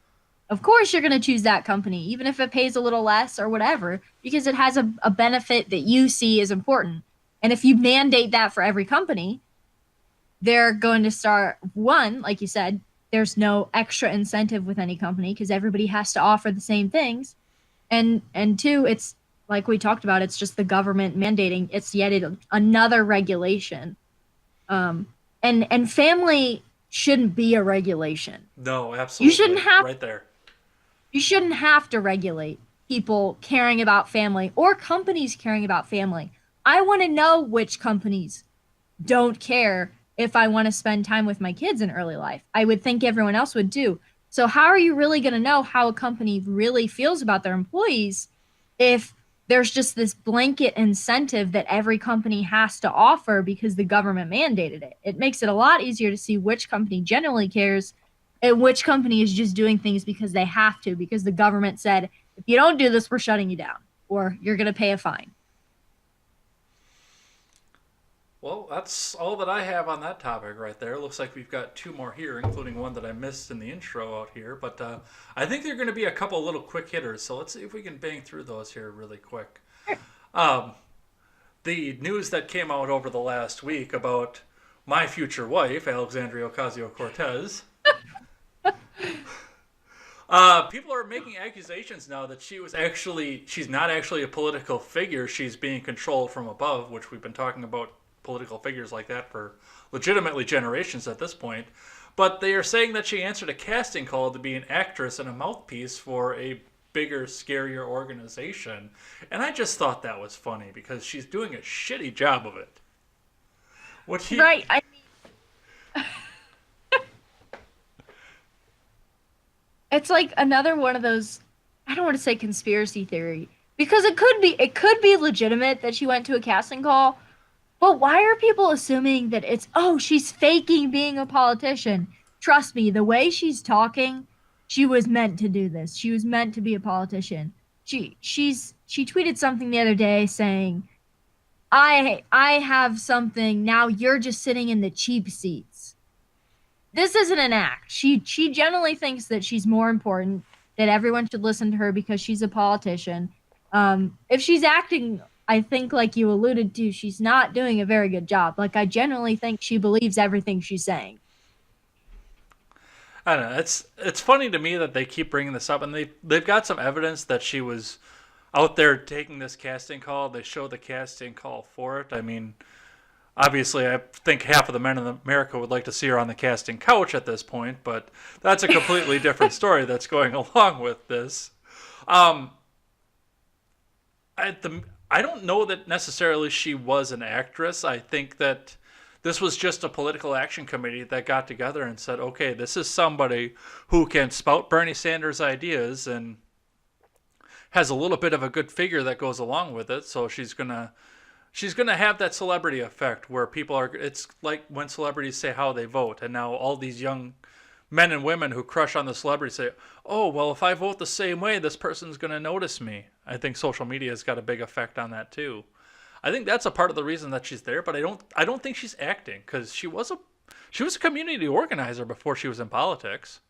Of course you're going to choose that company, even if it pays a little less or whatever, because it has a benefit that you see is important. And if you mandate that for every company, they're going to start one, like you said, there's no extra incentive with any company because everybody has to offer the same things. And two, it's like we talked about, it's just the government mandating. It's yet another regulation. And family shouldn't be a regulation. No, You shouldn't absolutely. have Right there. You shouldn't have to regulate people caring about family or companies caring about family. I want to know which companies don't care if I want to spend time with my kids in early life. I would think everyone else would too. So, how are you really going to know how a company really feels about their employees if there's just this blanket incentive that every company has to offer because the government mandated it? It makes it a lot easier to see which company genuinely cares and which company is just doing things because they have to, because the government said, if you don't do this, we're shutting you down or you're going to pay a fine. Well, that's all that I have on that topic right there. Looks like we've got two more here, including one that I missed in the intro out here. But I think they're going to be a couple little quick hitters. So let's see if we can bang through those here really quick. Um, the news that came out over the last week about my future wife, Alexandria Ocasio Cortez. People are making accusations now that she's not actually a political figure. She's being controlled from above, which we've been talking about political figures like that for legitimately generations at this point. But they are saying that she answered a casting call to be an actress and a mouthpiece for a bigger, scarier organization. And I just thought that was funny because she's doing a shitty job of it. What he Right. It's like another one of those, I don't want to say conspiracy theory because it could be legitimate that she went to a casting call, but why are people assuming that it's, oh, she's faking being a politician? Trust me, the way she's talking, she was meant to do this. She was meant to be a politician. She tweeted something the other day saying, I have something, now you're just sitting in the cheap seats. This isn't an act. She generally thinks that she's more important. that everyone should listen to her because she's a politician. If she's acting, I think, like you alluded to, she's not doing a very good job. Like, I genuinely think she believes everything she's saying. I don't know. It's funny to me that they keep bringing this up, and they've got some evidence that she was out there taking this casting call. They show the casting call for it. I mean, obviously, I think half of the men in America would like to see her on the casting couch at this point, but that's a completely different story that's going along with this. Um, I don't know that necessarily she was an actress. I think that this was just a political action committee that got together and said, okay, this is somebody who can spout Bernie Sanders' ideas and has a little bit of a good figure that goes along with it. So she's gonna have that celebrity effect where people are. It's like when celebrities say how they vote, and now all these young men and women who crush on the celebrity say, "Oh, well, if I vote the same way, this person's gonna notice me." I think social media has got a big effect on that too. I think that's a part of the reason that she's there, but I don't think she's acting because she was a community organizer before she was in politics.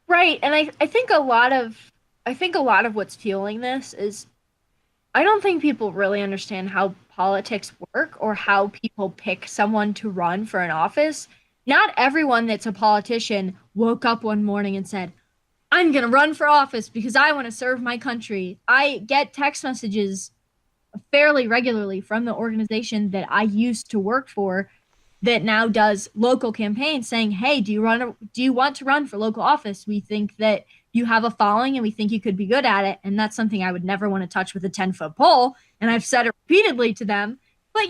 Right. And I think a lot of what's fueling this is I don't think people really understand how politics work or how people pick someone to run for an office. Not everyone that's a politician woke up one morning and said, I'm going to run for office because I want to serve my country. I get text messages fairly regularly from the organization that I used to work for that now does local campaigns saying, "Hey, do you want to run for local office? We think that you have a following and we think you could be good at it." And that's something I would never want to touch with a 10-foot pole, and I've said it repeatedly to them. But,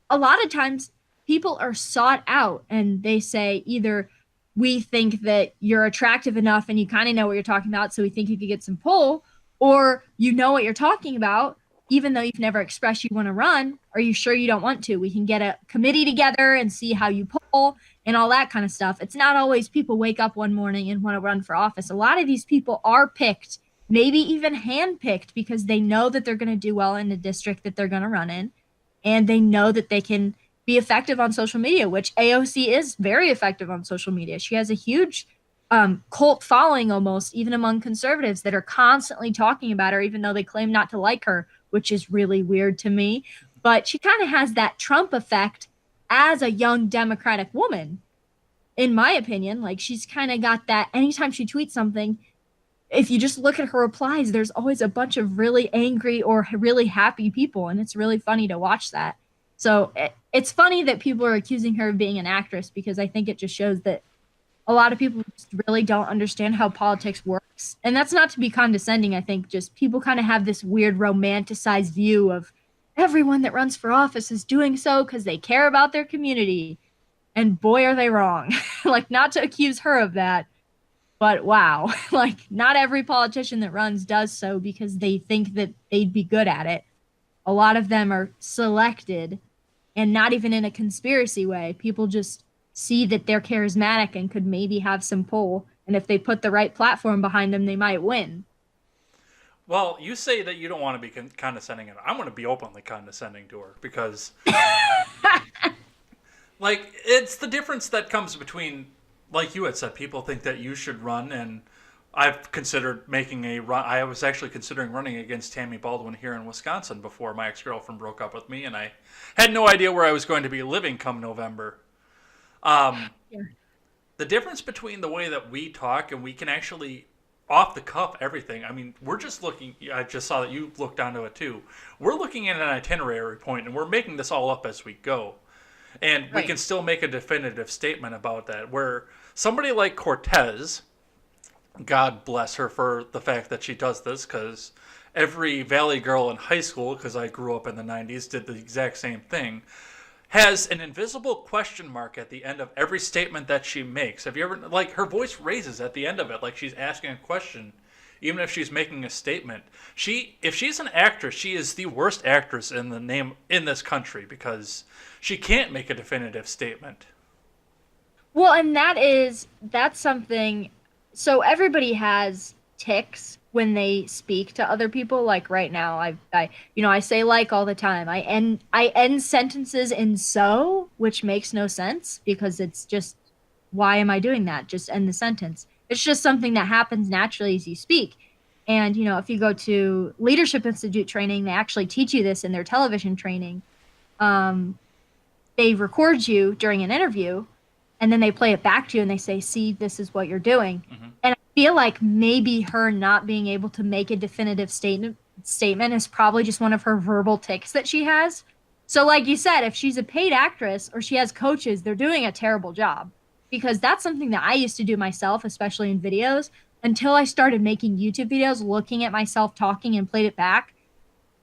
a lot of times people are sought out and they say either we think that you're attractive enough and you kind of know what you're talking about, so we think you could get some pull, or you know what you're talking about, even though you've never expressed you want to run. Are you sure you don't want to? We can get a committee together and see how you poll and all that kind of stuff. It's not always people wake up one morning and want to run for office. A lot of these people are picked, maybe even handpicked, because they know that they're going to do well in the district that they're going to run in, and they know that they can be effective on social media, which AOC is very effective on social media. She has a huge cult following almost, even among conservatives that are constantly talking about her, even though they claim not to like her, which is really weird to me. But she kind of has that Trump effect as a young Democratic woman, in my opinion. Like, she's kind of got that anytime she tweets something, if you just look at her replies, there's always a bunch of really angry or really happy people. And it's really funny to watch that. So it's funny that people are accusing her of being an actress because I think it just shows that a lot of people just really don't understand how politics works. And that's not to be condescending. I think just people kind of have this weird romanticized view of everyone that runs for office is doing so because they care about their community. And boy, are they wrong. Like, not to accuse her of that, but wow. Like, not every politician that runs does so because they think that they'd be good at it. A lot of them are selected, and not even in a conspiracy way. People just see that they're charismatic and could maybe have some pull. And if they put the right platform behind them, they might win. Well, you say that you don't want to be condescending, and I want to be openly condescending to her because, like, it's the difference that comes between, like you had said, people think that you should run, and I've considered making a run. I was actually considering running against Tammy Baldwin here in Wisconsin before my ex-girlfriend broke up with me, and I had no idea where I was going to be living come November. Yeah. The difference between the way that we talk and we can actually off the cuff everything. I mean, we're just looking. I just saw that you looked onto it too. We're looking at an itinerary point, and we're making this all up as we go, and we Right. can still make a definitive statement about that. Where somebody like Cortez, God bless her for the fact that she does this, because every Valley girl in high school, because I grew up in the '90s, did the exact same thing, has an invisible question mark at the end of every statement that she makes. Have you ever, like, her voice raises at the end of it, like she's asking a question, even if she's making a statement. If she's an actress, she is the worst actress in this country because she can't make a definitive statement. Well, and that's something. So everybody has ticks when they speak to other people. Like right now, I say like all the time. I end sentences in so, which makes no sense because it's just, why am I doing that? Just end the sentence. It's just something that happens naturally as you speak. And, if you go to Leadership Institute training, they actually teach you this in their television training. Um, they record you during an interview and then they play it back to you and they say, see, this is what you're doing. Mm-hmm. And I feel like maybe her not being able to make a definitive statement is probably just one of her verbal tics that she has. So, like you said, if she's a paid actress or she has coaches, they're doing a terrible job, because that's something that I used to do myself, especially in videos, until I started making YouTube videos, looking at myself talking and played it back.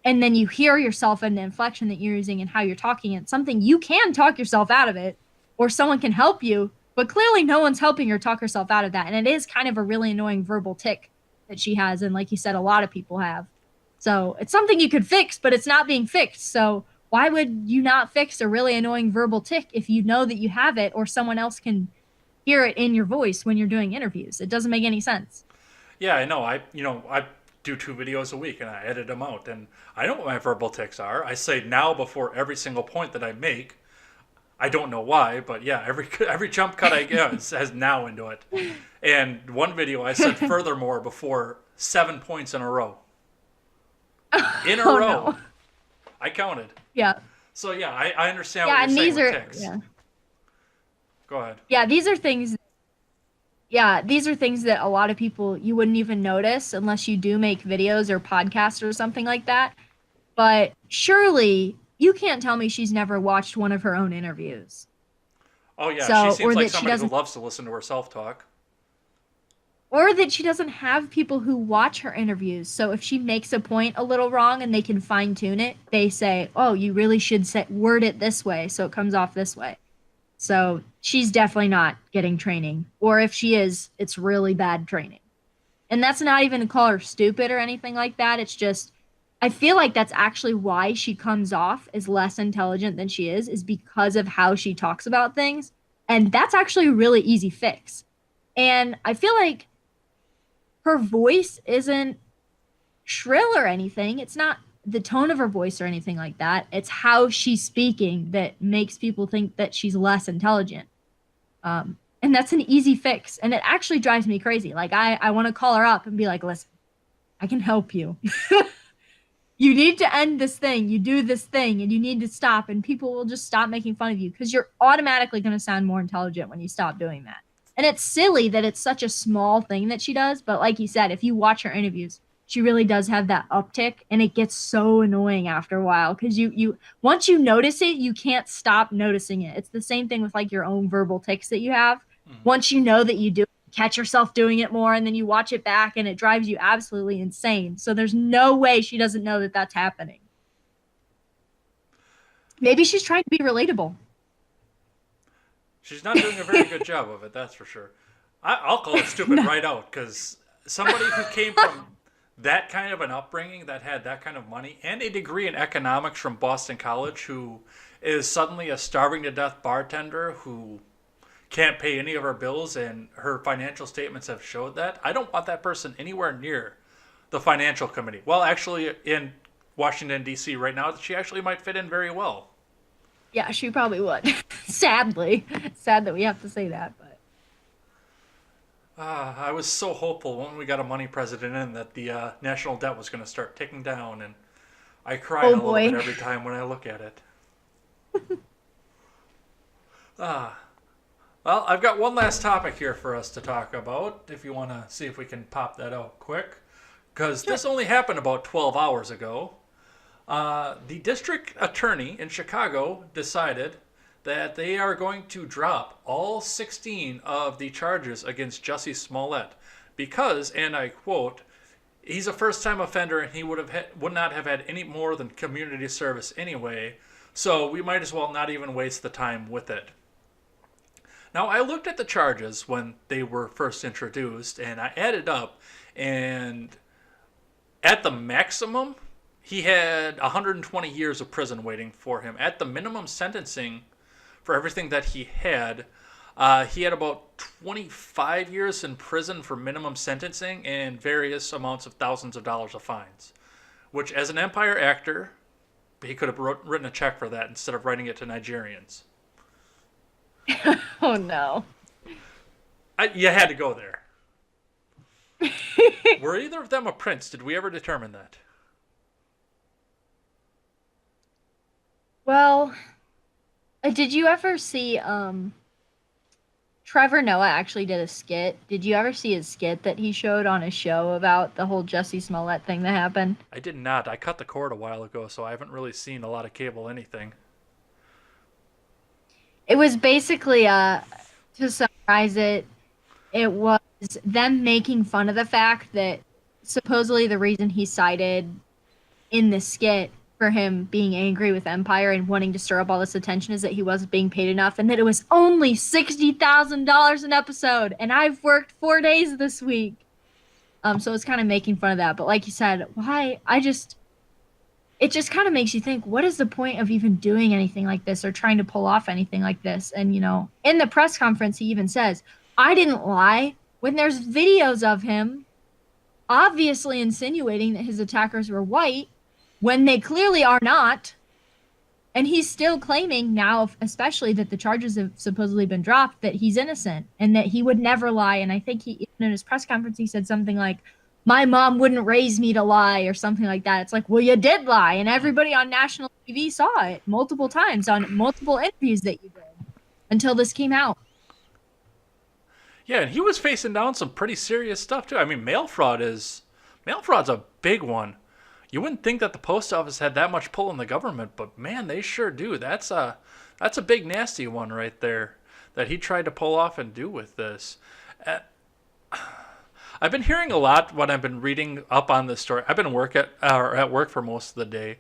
And then you hear yourself and the inflection that you're using and how you're talking. It's something you can talk yourself out of it, or someone can help you, but clearly no one's helping her talk herself out of that. And it is kind of a really annoying verbal tic that she has. And like you said, a lot of people have. So it's something you could fix, but it's not being fixed. So why would you not fix a really annoying verbal tic if you know that you have it, or someone else can hear it in your voice when you're doing interviews? It doesn't make any sense. Yeah, I know. I do 2 videos a week and I edit them out, and I know what my verbal tics are. I say now before every single point that I make. I don't know why, but yeah, every jump cut I get has now into it. And one video I said furthermore before 7 points in a row. In a Oh, row. no. I counted. Yeah. So yeah, I understand Yeah, what and you're saying these with are tics. yeah. Go ahead. Yeah, these are things that a lot of people, you wouldn't even notice unless you do make videos or podcasts or something like that. But surely you can't tell me she's never watched one of her own interviews. Oh yeah, she So, seems like that she somebody who doesn't, loves to listen to herself talk. or that she doesn't have people who watch her interviews. So if she makes a point a little wrong and they can fine tune it, they say, "Oh, you really should word it this way so it comes off this way." So she's definitely not getting training. Or if she is, it's really bad training. And that's not even to call her stupid or anything like that. It's just, I feel like that's actually why she comes off as less intelligent than she is because of how she talks about things. And that's actually a really easy fix. And I feel like her voice isn't shrill or anything. It's not the tone of her voice or anything like that. It's how she's speaking that makes people think that she's less intelligent. And that's an easy fix. And it actually drives me crazy. Like, I want to call her up and be like, listen, I can help you. You need to end this thing. You do this thing and you need to stop. And people will just stop making fun of you because you're automatically going to sound more intelligent when you stop doing that. And it's silly that it's such a small thing that she does. But like you said, if you watch her interviews, she really does have that uptick, and it gets so annoying after a while because you once you notice it, you can't stop noticing it. It's the same thing with like your own verbal tics that you have. Mm-hmm. Once you know that you do, catch yourself doing it more, and then you watch it back and it drives you absolutely insane. So there's no way she doesn't know that that's happening. Maybe she's trying to be relatable. She's not doing a very good job of it, that's for sure. I'll call it stupid No. right out, because somebody who came from that kind of an upbringing, that had that kind of money and a degree in economics from Boston College, who is suddenly a starving to death bartender who can't pay any of her bills, and her financial statements have showed that. I don't want that person anywhere near the financial committee. Well, actually, in Washington, D.C. right now, she actually might fit in very well. Yeah, she probably would. Sadly. Sad that we have to say that, but I was so hopeful when we got a money president in that the national debt was going to start ticking down, and I cry oh a little boy. bit every time when I look at it. Well, I've got one last topic here for us to talk about, if you want to see if we can pop that out quick, because this only happened about 12 hours ago. The district attorney in Chicago decided that they are going to drop all 16 of the charges against Jussie Smollett because, and I quote, he's a first-time offender and he would not have had any more than community service anyway, so we might as well not even waste the time with it. Now, I looked at the charges when they were first introduced, and I added up, and at the maximum, he had 120 years of prison waiting for him. At the minimum sentencing for everything that he had about 25 years in prison for minimum sentencing and various amounts of thousands of dollars of fines, which as an Empire actor, he could have written a check for that instead of writing it to Nigerians. Oh no. You had to go there. Were either of them a prince? Did we ever determine that? Well, did you ever see Trevor Noah actually did a skit? Did you ever see his skit that he showed on his show about the whole Jussie Smollett thing that happened? I did not. I cut the cord a while ago, so I haven't really seen a lot of cable anything. It was basically to summarize it, it was them making fun of the fact that supposedly the reason he cited in the skit for him being angry with Empire and wanting to stir up all this attention is that he wasn't being paid enough and that it was only $60,000 an episode and I've worked 4 days this week. So it's kind of making fun of that. But like you said, why? It just kind of makes you think, what is the point of even doing anything like this or trying to pull off anything like this? And, in the press conference, he even says, I didn't lie when there's videos of him obviously insinuating that his attackers were white when they clearly are not. And he's still claiming now, especially that the charges have supposedly been dropped, that he's innocent and that he would never lie. And I think he, even in his press conference, he said something like, my mom wouldn't raise me to lie or something like that. It's like, well, you did lie. And everybody on national TV saw it multiple times on multiple interviews that you did until this came out. Yeah, and he was facing down some pretty serious stuff too. I mean, mail fraud's a big one. You wouldn't think that the post office had that much pull in the government, but man, they sure do. That's a big nasty one right there that he tried to pull off and do with this. Uh, I've been hearing a lot when I've been reading up on this story. I've been at work for most of the day,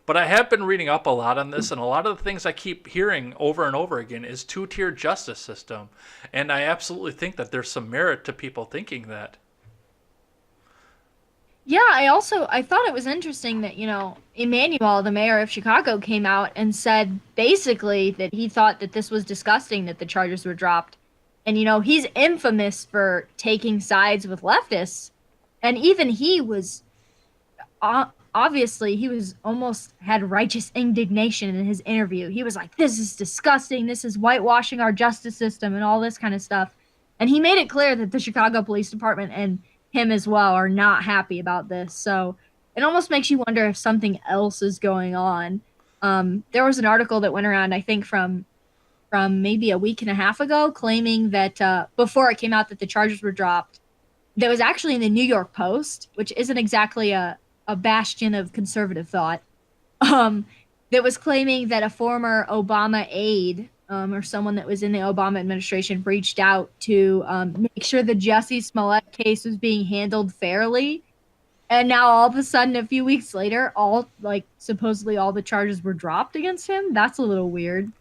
but I have been reading up a lot on this, and a lot of the things I keep hearing over and over again is two-tier justice system, and I absolutely think that there's some merit to people thinking that. Yeah, I thought it was interesting that, Emmanuel, the mayor of Chicago, came out and said basically that he thought that this was disgusting that the charges were dropped. And he's infamous for taking sides with leftists. And even he was obviously he was almost had righteous indignation in his interview. He was like, "This is disgusting. This is whitewashing our justice system and all this kind of stuff." And he made it clear that the Chicago Police Department and him as well are not happy about this. So it almost makes you wonder if something else is going on. There was an article that went around, I think, from maybe a week and a half ago, claiming that before it came out that the charges were dropped, that was actually in the New York Post, which isn't exactly a bastion of conservative thought, um, that was claiming that a former Obama aide or someone that was in the Obama administration reached out to make sure the Jussie Smollett case was being handled fairly. And now all of a sudden, a few weeks later, all like supposedly all the charges were dropped against him. That's a little weird.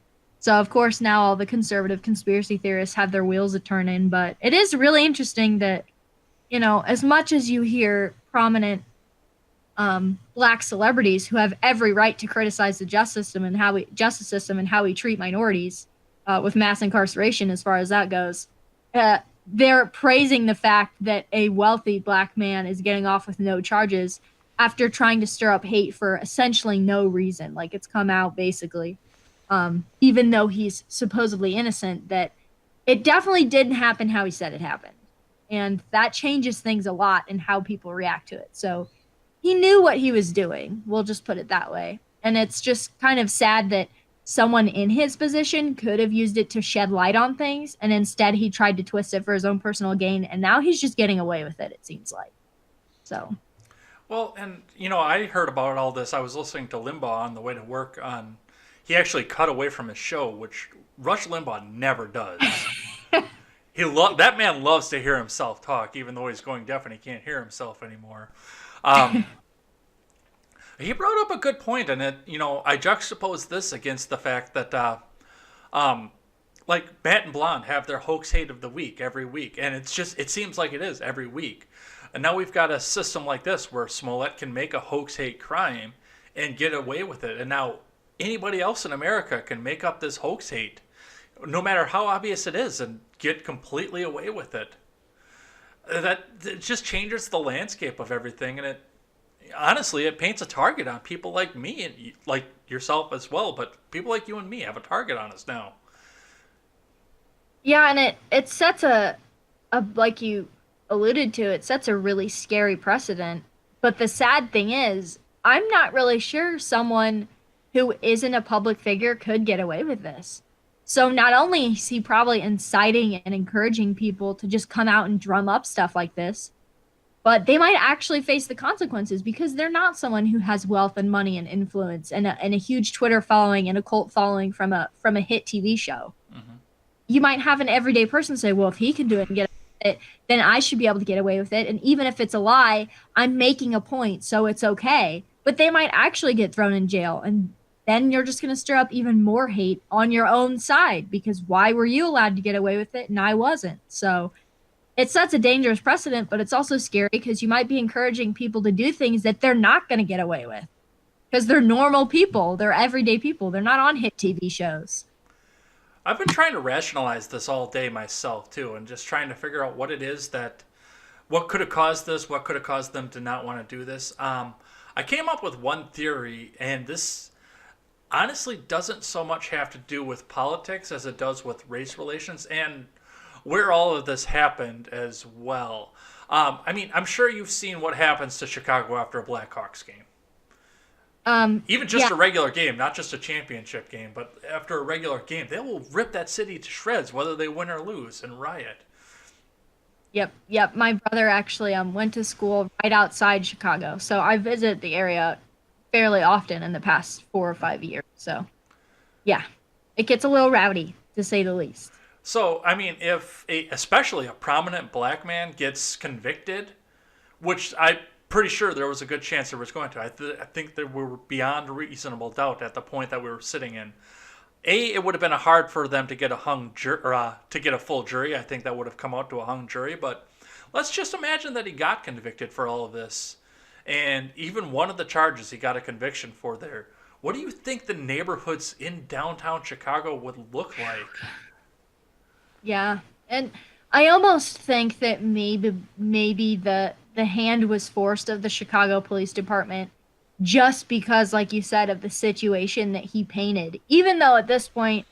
So of course now all the conservative conspiracy theorists have their wheels a turning. But it is really interesting that, as much as you hear prominent black celebrities who have every right to criticize the justice system and how we treat minorities with mass incarceration as far as that goes, they're praising the fact that a wealthy black man is getting off with no charges after trying to stir up hate for essentially no reason. Like it's come out basically, even though he's supposedly innocent, that it definitely didn't happen how he said it happened. And that changes things a lot in how people react to it. So he knew what he was doing. We'll just put it that way. And it's just kind of sad that someone in his position could have used it to shed light on things. And instead he tried to twist it for his own personal gain. And now he's just getting away with it, it seems like. So. Well, and I heard about all this. I was listening to Limbaugh on the way to work. He actually cut away from his show, which Rush Limbaugh never does. That man loves to hear himself talk, even though he's going deaf and he can't hear himself anymore. Um, he brought up a good point, and I juxtapose this against the fact that, like Matt and Blonde have their hoax hate of the week every week, and it seems like it is every week. And now we've got a system like this where Smollett can make a hoax hate crime and get away with it, and now anybody else in America can make up this hoax hate, no matter how obvious it is, and get completely away with it. That it just changes the landscape of everything, and it paints a target on people like me and like yourself as well. But people like you and me have a target on us now. Yeah, and it sets a like alluded to, it sets a really scary precedent. But the sad thing is, I'm not really sure someone who isn't a public figure could get away with this. So not only is he probably inciting and encouraging people to just come out and drum up stuff like this, but they might actually face the consequences because they're not someone who has wealth and money and influence and a huge Twitter following and a cult following from a hit TV show. Hmm. You might have an everyday person say, well, if he can do it and get away with it, then I should be able to get away with it. And even if it's a lie, I'm making a point, so it's okay. But they might actually get thrown in jail. And then you're just going to stir up even more hate on your own side because why were you allowed to get away with it and I wasn't? So it sets a dangerous precedent, but it's also scary because you might be encouraging people to do things that they're not going to get away with because they're normal people, they're everyday people, they're not on hit TV shows. I've been trying to rationalize this all day myself too, and just trying to figure out what it is that, what could have caused this, what could have caused them to not want to do this. I came up with one theory, and this honestly doesn't so much have to do with politics as it does with race relations and where all of this happened as well. I mean, I'm sure you've seen what happens to Chicago after a Blackhawks game. Even just Yeah. a regular game, not just a championship game, but after a regular game, they will rip that city to shreds, whether they win or lose, and riot. Yep. My brother actually went to school right outside Chicago, so I visit the area fairly often in the past 4 or 5 years. So yeah, it gets a little rowdy to say the least. So, I mean, if especially a prominent black man gets convicted, which I'm pretty sure there was a good chance there was going to, I think that we were beyond reasonable doubt at the point that we were sitting in. It would have been hard for them to get a to get a full jury. I think that would have come out to a hung jury. But let's just imagine that he got convicted for all of this, and even one of the charges he got a conviction for there. What do you think the neighborhoods in downtown Chicago would look like? Yeah, and I almost think that maybe the hand was forced of the Chicago Police Department just because, like you said, of the situation that he painted. Even though at this point,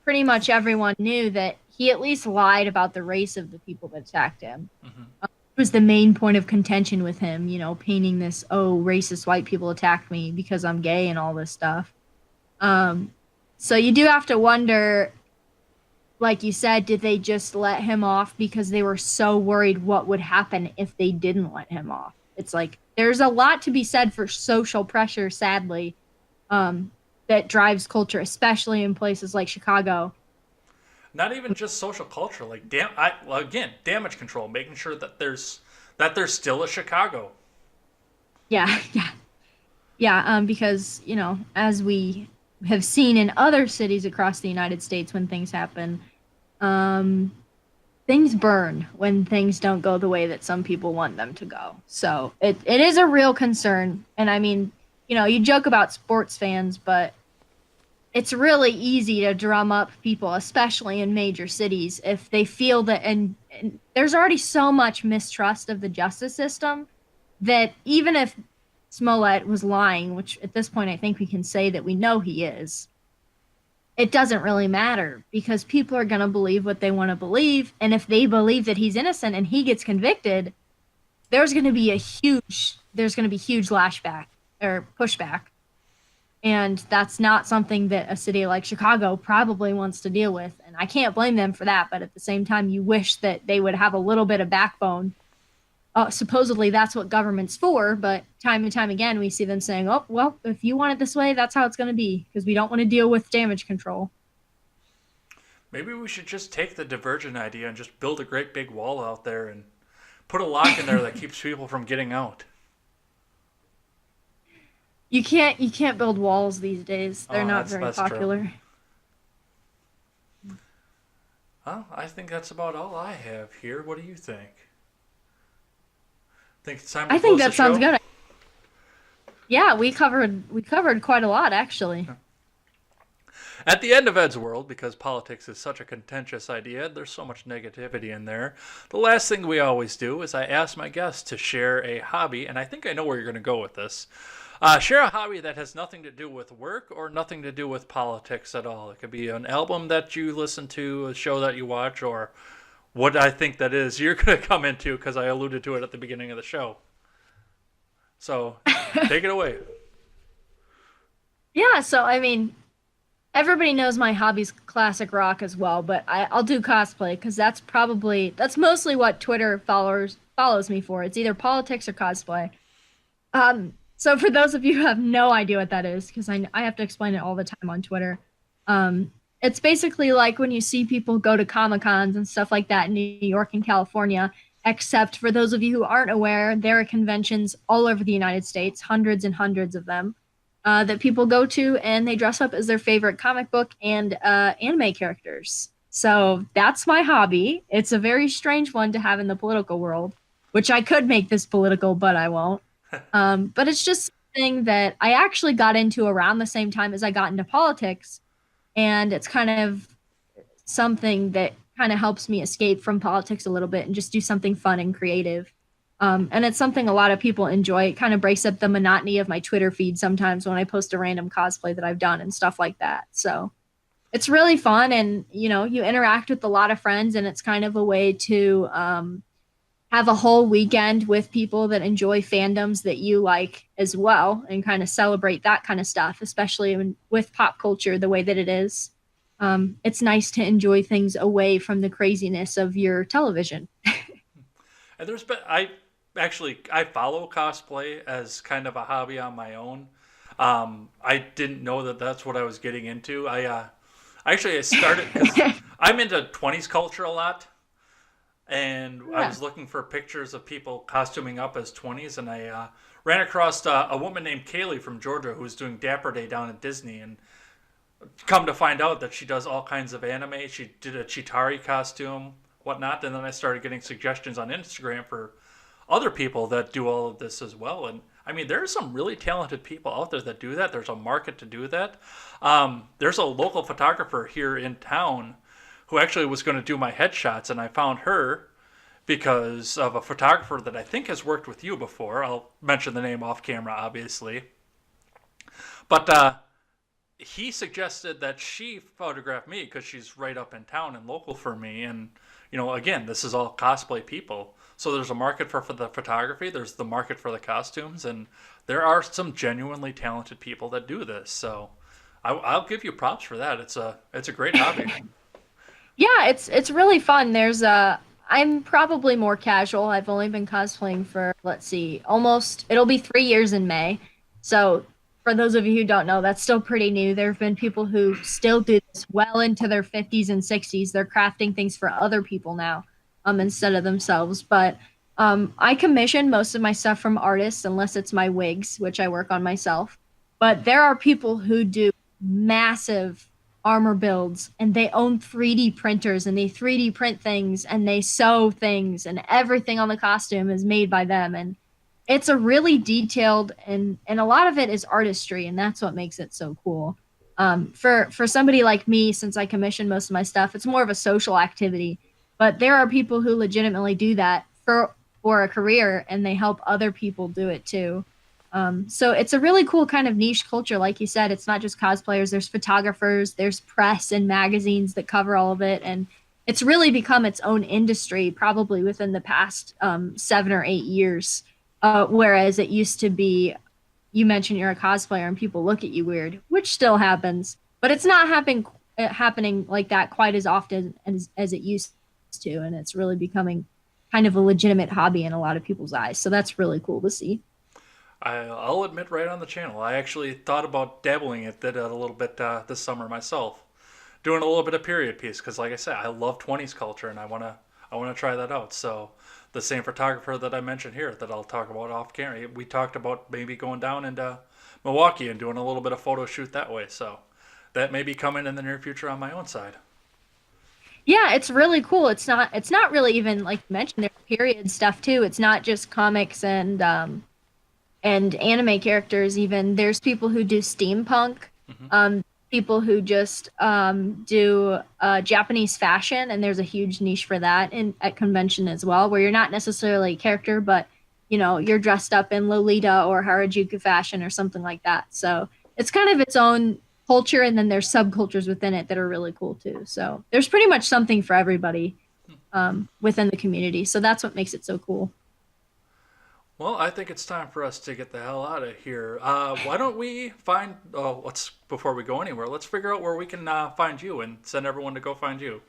pretty much everyone knew that he at least lied about the race of the people that attacked him. Hmm. It was the main point of contention with him, painting this, oh, racist white people attacked me because I'm gay and all this stuff. Um, so you do have to wonder, like you said, did they just let him off because they were so worried what would happen if they didn't let him off? It's like there's a lot to be said for social pressure, sadly, that drives culture, especially in places like Chicago. Not even just social culture, like well, again, damage control, making sure that there's still a Chicago. Yeah, yeah, because as we have seen in other cities across the United States, when things happen, um, things burn when things don't go the way that some people want them to go. So it is a real concern. And I mean, you joke about sports fans, but it's really easy to drum up people, especially in major cities, if they feel that, and there's already so much mistrust of the justice system that even if Smollett was lying, which at this point I think we can say that we know he is, it doesn't really matter because people are going to believe what they want to believe. And if they believe that he's innocent and he gets convicted, there's going to be huge lashback or pushback. And that's not something that a city like Chicago probably wants to deal with. And I can't blame them for that. But at the same time, you wish that they would have a little bit of backbone. Supposedly that's what government's for, but time and time again we see them saying, "Oh, well, if you want it this way, that's how it's going to be," because we don't want to deal with damage control. Maybe we should just take the Divergent idea and just build a great big wall out there and put a lock in there that keeps people from getting out. You can't build walls these days. They're Oh, not that's very that's true. popular. Well, I think that's about all I have here. What do you think? Think it's time to I think close the that sounds show? good. Yeah, we covered quite a lot actually. At the end of Ed's world, because politics is such a contentious idea, there's so much negativity in there. The last thing we always do is I ask my guests to share a hobby, and I think I know where you're going to go with this. Share a hobby that has nothing to do with work or nothing to do with politics at all. It could be an album that you listen to, a show that you watch, or what I think that is, you're going to come into because I alluded to it at the beginning of the show. So take it away. Yeah, so I mean, everybody knows my hobby's classic rock as well, but I'll do cosplay because that's mostly what Twitter followers follows me for. It's either politics or cosplay. So for those of you who have no idea what that is, because I have to explain it all the time on Twitter, it's basically like when you see people go to Comic Cons and stuff like that in New York and California. Except for those of you who aren't aware, there are conventions all over the United States, hundreds and hundreds of them, that people go to, and they dress up as their favorite comic book and anime characters. So that's my hobby. It's a very strange one to have in the political world, which I could make this political, but I won't. But it's just something that I actually got into around the same time as I got into politics, and it's kind of something that kind of helps me escape from politics a little bit and just do something fun and creative. And it's something a lot of people enjoy. It kind of breaks up the monotony of my Twitter feed sometimes when I post a random cosplay that I've done and stuff like that. So it's really fun, and you interact with a lot of friends, and it's kind of a way to have a whole weekend with people that enjoy fandoms that you like as well, and kind of celebrate that kind of stuff, especially with pop culture the way that it is. It's nice to enjoy things away from the craziness of your television. And I follow cosplay as kind of a hobby on my own. I didn't know that that's what I was getting into. I started because I'm into 20s culture a lot, and I Yeah. was looking for pictures of people costuming up as 20s, and I ran across a woman named Kaylee from Georgia who was doing Dapper Day down at Disney, and come to find out that she does all kinds of anime. She did a Chitari costume, whatnot, and then I started getting suggestions on Instagram for other people that do all of this as well. And I mean, there's some really talented people out there that do that. There's a market to do that. There's a local photographer here in town who actually was going to do my headshots, and I found her because of a photographer that I think has worked with you before. I'll mention the name off camera, obviously. But he suggested that she photograph me because she's right up in town and local for me. And, again, this is all cosplay people. So there's a market for the photography, there's the market for the costumes, and there are some genuinely talented people that do this. So I'll give you props for that. It's a great hobby. Yeah, it's really fun. I'm probably more casual. I've only been cosplaying for, let's see, almost it'll be 3 years in May. So for those of you who don't know, that's still pretty new. There have been people who still do this well into their 50s and 60s. They're crafting things for other people now, instead of themselves. But I commission most of my stuff from artists, unless it's my wigs, which I work on myself. But there are people who do massive armor builds, and they own 3D printers, and they 3D print things, and they sew things, and everything on the costume is made by them. And it's a really detailed, and a lot of it is artistry, and that's what makes it so cool. For somebody like me, since I commission most of my stuff, it's more of a social activity. But there are people who legitimately do that for a career, and they help other people do it too. So it's a really cool kind of niche culture. Like you said, it's not just cosplayers. There's photographers, there's press and magazines that cover all of it, and it's really become its own industry probably within the past 7 or 8 years. Whereas it used to be, you mentioned you're a cosplayer and people look at you weird, which still happens, but it's not happening like that quite as often as it used to, and it's really becoming kind of a legitimate hobby in a lot of people's eyes. So that's really cool to see. I'll admit right on the channel, I actually thought about dabbling it did it a little bit this summer myself, doing a little bit of period piece because, like I said, I love 20s culture and I wanna try that out. So the same photographer that I mentioned here that I'll talk about off camera, we talked about maybe going down into Milwaukee and doing a little bit of photo shoot that way. So that may be coming in the near future on my own side. Yeah, it's really cool. It's not really even like you mentioned there's period stuff too. It's not just comics and anime characters. Even there's people who do steampunk, Hmm. people who just do Japanese fashion, and there's a huge niche for that in at convention as well, where you're not necessarily a character, but you're dressed up in Lolita or Harajuku fashion or something like that. So it's kind of its own culture, and then there's subcultures within it that are really cool too. So there's pretty much something for everybody. within the community. So that's what makes it so cool. Well, I think it's time for us to get the hell out of here. Why don't we find? Oh, let's before we go anywhere, let's figure out where we can find you and send everyone to go find you.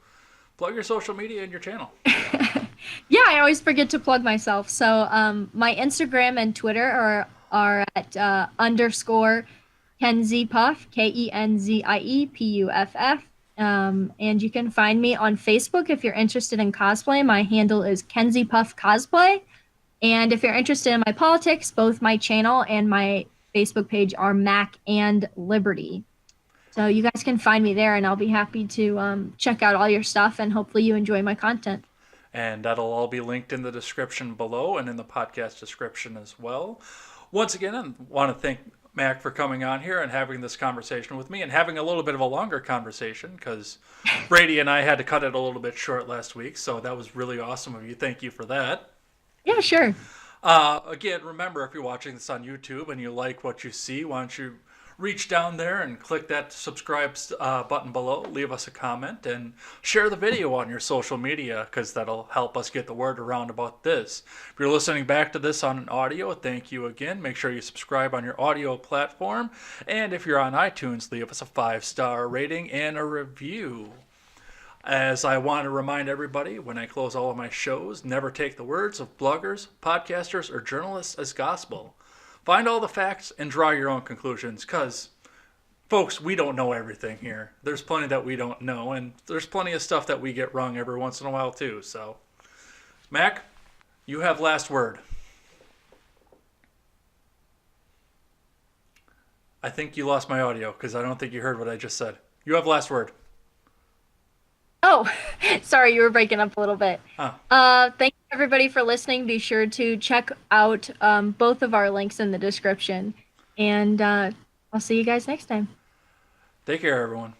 Plug your social media and your channel. Yeah, I always forget to plug myself. So my Instagram and Twitter are at underscore Kenzie Puff, KenziEPuff. And you can find me on Facebook if you're interested in cosplay. My handle is Kenzie Puff Cosplay. And if you're interested in my politics, both my channel and my Facebook page are Mac and Liberty. So you guys can find me there, and I'll be happy to check out all your stuff, and hopefully you enjoy my content. And that'll all be linked in the description below and in the podcast description as well. Once again, I want to thank Mac for coming on here and having this conversation with me and having a little bit of a longer conversation because Brady and I had to cut it a little bit short last week. So that was really awesome of you. Thank you for that. Yeah, sure. Again, remember, if you're watching this on YouTube and you like what you see, why don't you reach down there and click that subscribe button below, leave us a comment, and share the video on your social media because that'll help us get the word around about this. If you're listening back to this on an audio, thank you again. Make sure you subscribe on your audio platform. And if you're on iTunes, leave us a 5-star rating and a review. As I want to remind everybody, when I close all of my shows, never take the words of bloggers, podcasters, or journalists as gospel. Find all the facts and draw your own conclusions, because, folks, we don't know everything here. There's plenty that we don't know, and there's plenty of stuff that we get wrong every once in a while, too. So, Mac, you have last word. I think you lost my audio, because I don't think you heard what I just said. You have last word. Oh, sorry, you were breaking up a little bit. Huh. Thank you everybody for listening. Be sure to check out both of our links in the description. And I'll see you guys next time. Take care, everyone.